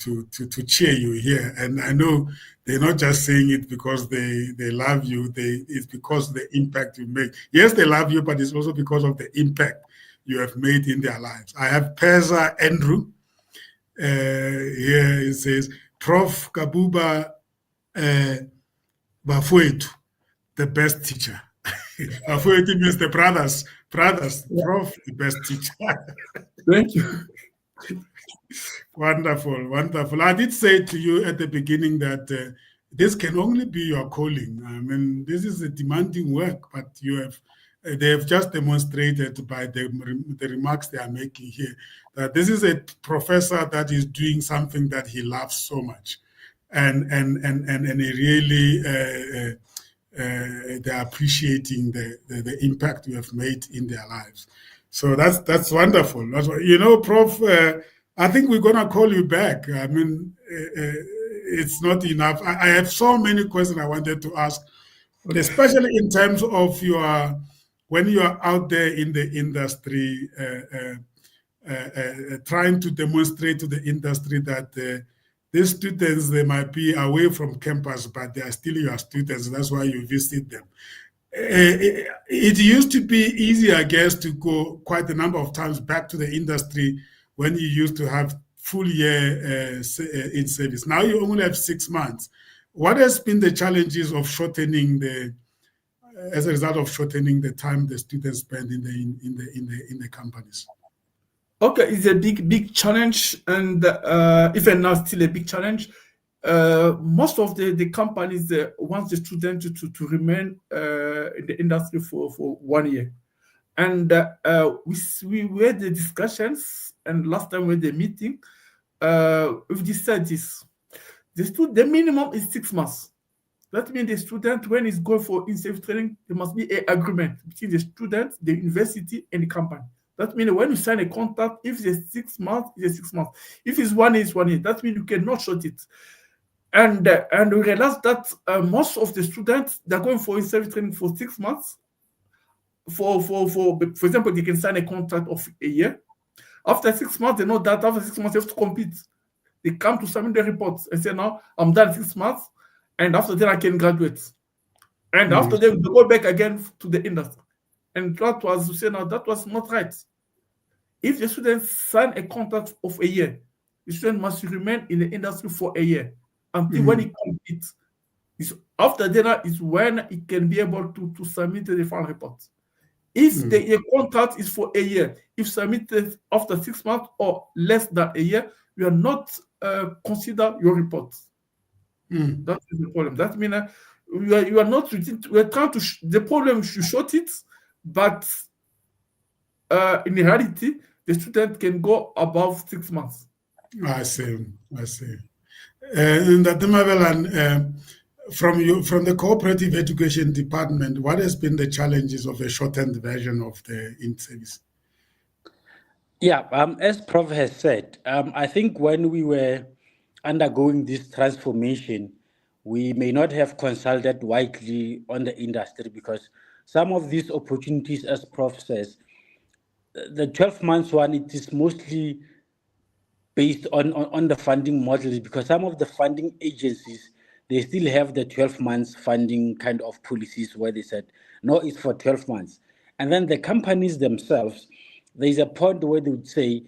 A: cheer you here. And I know they're not just saying it because they love you. It's because of the impact you make. Yes, they love you, but it's also because of the impact you have made in their lives. I have Peza Andrew. Here it says, Prof Kabuba Bafwetu, the best teacher. Bafwetu means the brothers. Yeah. Prof, the best teacher.
B: Thank you.
A: Wonderful. I did say to you at the beginning that this can only be your calling. I mean, this is a demanding work, but they have just demonstrated by the remarks they are making here that this is a professor that is doing something that he loves so much. And he really they're appreciating the impact you have made in their lives. So that's wonderful. That's what, Prof. I think we're gonna call you back. I mean, it's not enough. I have so many questions I wanted to ask, especially in terms of when you are out there in the industry, trying to demonstrate to the industry that. These students, they might be away from campus, but they are still your students. That's why you visit them. It used to be easy, I guess, to go quite a number of times back to the industry when you used to have full year in service. Now you only have 6 months. What has been the challenges of as a result of shortening the time the students spend in the companies?
B: Okay, it's a big challenge, and even now still a big challenge. Most of the companies want the student to remain in the industry for 1 year. And we had the discussions, and last time we had the meeting, we've decided this. The minimum is 6 months. That means the student, when he's going for in-service training, there must be an agreement between the student, the university, and the company. That means when you sign a contract, if it's 6 months, it's 6 months. If it's 1 year, it's 1 year. That means you cannot short it. And we realized that most of the students, they're going for in-service training for 6 months. For example, they can sign a contract of a year. After 6 months, they know that after 6 months, they have to compete. They come to submit the reports and say, now I'm done 6 months, and after that I can graduate. And after that, they go back again to the industry. And that was to say, now that was not right. If the student sign a contract of a year, the student must remain in the industry for a year until when he competes. After that is when he can be able to submit the final report. If the contract is for a year, if submitted after 6 months or less than a year, you are not consider your report. That is the problem. That means you are not. We are trying to. The problem is you short it, but in reality, the student can go above 6 months.
A: I see. And from the cooperative education department, what has been the challenges of a shortened version of the in-service?
D: Yeah, as Prof has said, I think when we were undergoing this transformation, we may not have consulted widely on the industry because some of these opportunities, as Prof says, the 12 months one, it is mostly based on the funding models because some of the funding agencies, they still have the 12 months funding kind of policies where they said, no, it's for 12 months. And then the companies themselves, there's a point where they would say,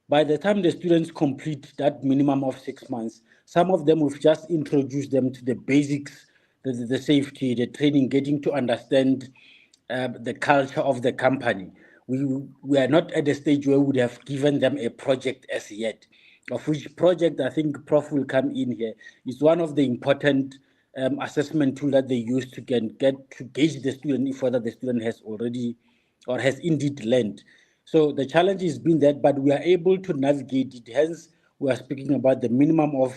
D: by the time the students complete that minimum of 6 months, some of them we've just introduced them to the basics, the safety, the training, getting to understand the culture of the company. We are not at the stage where we would have given them a project as yet, of which project I think Prof will come in here. Is one of the important assessment tool that they use to get to gauge the student if whether the student has already or has indeed learned. So the challenge has been that, but we are able to navigate it. Hence, we are speaking about the minimum of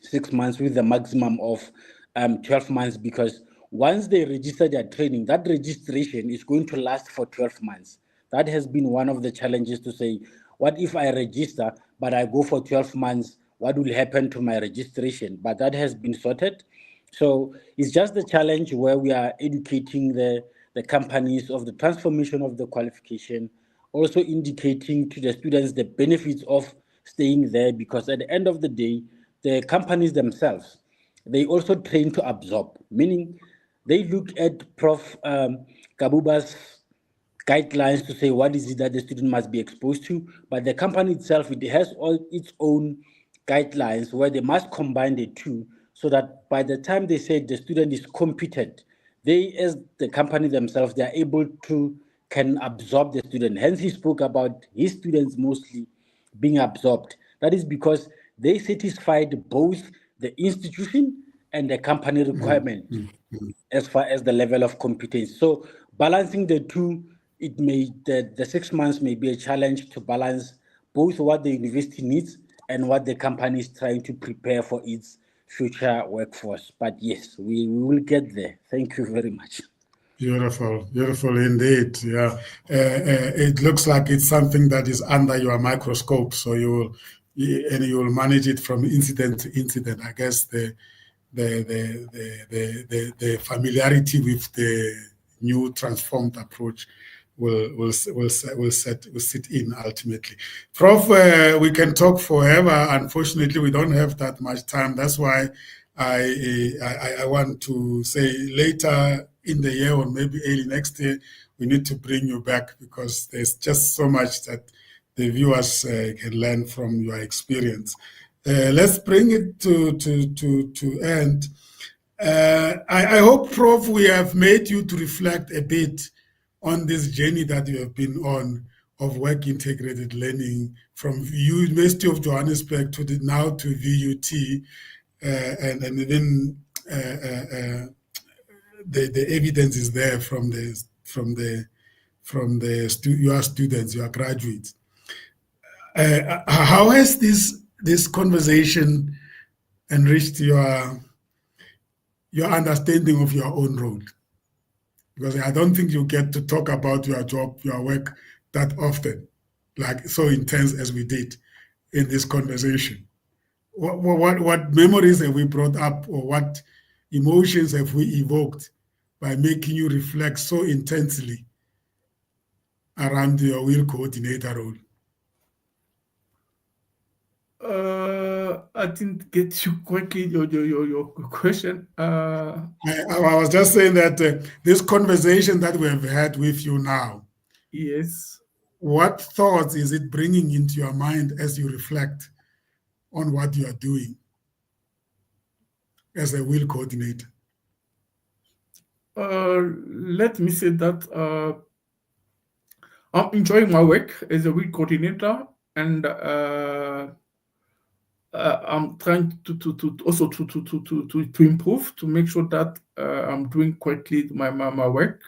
D: 6 months with the maximum of 12 months, because once they register their training, that registration is going to last for 12 months. That has been one of the challenges, to say, what if I register, but I go for 12 months? What will happen to my registration? But that has been sorted. So it's just the challenge where we are educating the companies of the transformation of the qualification, also indicating to the students the benefits of staying there, because at the end of the day, the companies themselves, they also train to absorb, meaning they look at Prof. Kabuba's guidelines to say what is it that the student must be exposed to, but the company itself, it has all its own guidelines where they must combine the two, so that by the time they say the student is competent, they, as the company themselves, they are able to can absorb the student. Hence, he spoke about his students mostly being absorbed. That is because they satisfied both the institution and the company requirement as far as the level of competence. So balancing the two, it may the 6 months may be a challenge to balance both what the university needs and what the company is trying to prepare for its future workforce. But yes, we will get there. Thank you very much.
A: Beautiful, beautiful indeed. Yeah, it looks like it's something that is under your microscope, so you will manage it from incident to incident. I guess the familiarity with the new transformed approach will sit in ultimately. Prof, we can talk forever. Unfortunately, we don't have that much time. That's why I want to say later in the year or maybe early next year, we need to bring you back, because there's just so much that the viewers can learn from your experience. Let's bring it to end. I hope, Prof, we have made you to reflect a bit on this journey that you have been on of work integrated learning from University of Johannesburg to now to VUT, and then the evidence is there from your students, your graduates. How has this conversation enriched your understanding of your own role? Because I don't think you get to talk about your job, your work that often, like so intense as we did in this conversation. What memories have we brought up, or what emotions have we evoked by making you reflect so intensely around your WIL coordinator role?
B: I didn't get you quickly your question.
A: I was just saying that this conversation that we have had with you now.
B: Yes.
A: What thoughts is it bringing into your mind as you reflect on what you are doing as a WIL coordinator?
B: Let me say that I'm enjoying my work as a WIL coordinator, and I'm trying to also to improve, to make sure that I'm doing correctly my work,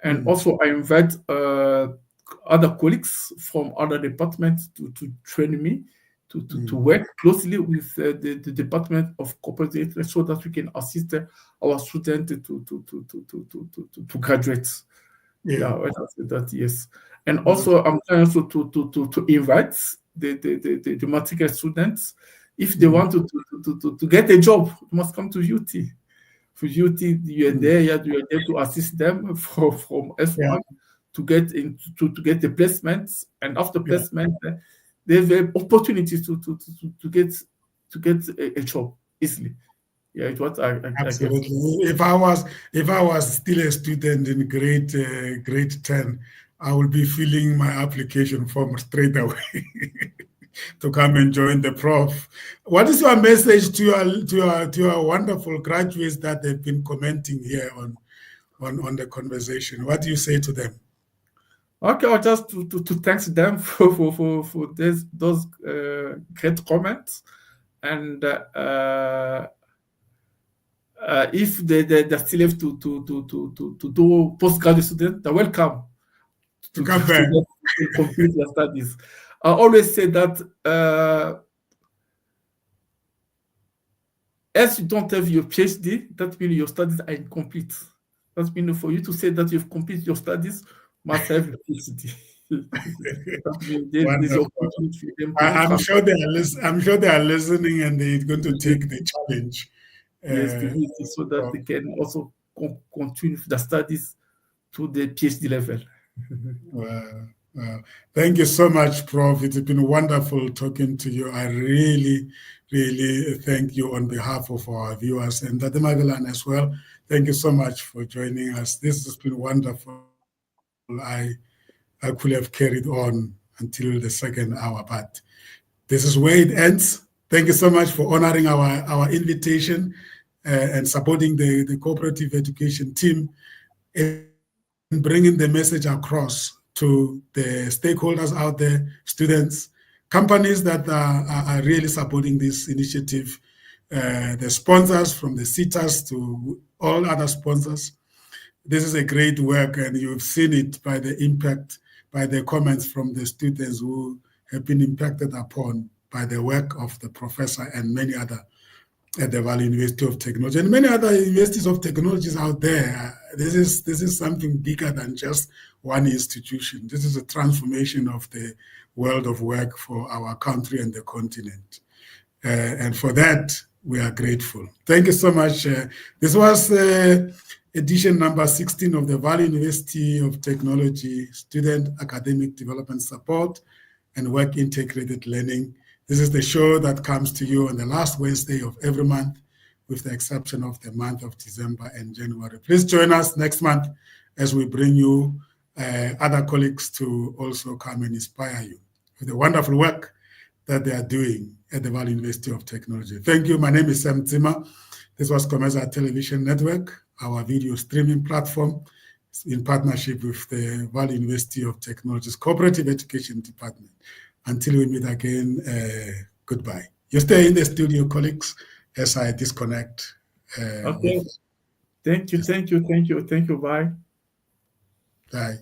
B: and also I invite other colleagues from other departments to train me to work closely with the Department of Corporate Data, so that we can assist our students to graduate. Yeah, I say that, yes. And also I'm trying also to invite the matriculate students, if they want to get a job, you must come to VUT. For VUT, you are there to assist them from S1 to get the placements, and after placement, there's the opportunity to get a job easily. Yeah, it's what I
A: absolutely. If I was still a student in grade 10, I will be filling my application form straight away to come and join the prof. What is your message to your wonderful graduates that they've been commenting here on the conversation? What do you say to them?
B: Okay, or just to thank them for those great comments, and if they still have to do postgraduate student, they're welcome to complete their studies. I always say that as you don't have your PhD, that means your studies are incomplete. That means for you to say that you've completed your studies, must have a PhD.
A: I'm sure they are listening, and they're going to take the challenge.
B: Yes, so that they can also continue the studies to the PhD level.
A: Wow. Thank you so much, Prof. It's been wonderful talking to you. I really, really thank you on behalf of our viewers and Dr. Mavilan as well. Thank you so much for joining us. This has been wonderful. I could have carried on until the second hour, but this is where it ends. Thank you so much for honoring our invitation and supporting the cooperative education team in bringing the message across to the stakeholders out there, students, companies that are really supporting this initiative, the sponsors from the CETAs to all other sponsors. This is a great work, and you've seen it by the impact, by the comments from the students who have been impacted upon by the work of the professor and many other at the Vaal University of Technology and many other universities of technologies out there. This is something bigger than just one institution. This is a transformation of the world of work for our country and the continent. And for that, we are grateful. Thank you so much. This was edition number 16 of the Vaal University of Technology Student Academic Development Support and Work Integrated Learning. This is the show that comes to you on the last Wednesday of every month, with the exception of the month of December and January. Please join us next month as we bring you other colleagues to also come and inspire you with the wonderful work that they are doing at the Vaal University of Technology. Thank you. My name is Sam Zimmer. This was COMETSA Television Network, our video streaming platform in partnership with the Vaal University of Technology's Cooperative Education Department. Until we meet again, goodbye. You stay in the studio, colleagues, as I disconnect.
B: Okay. Thank you. Bye.
A: Bye.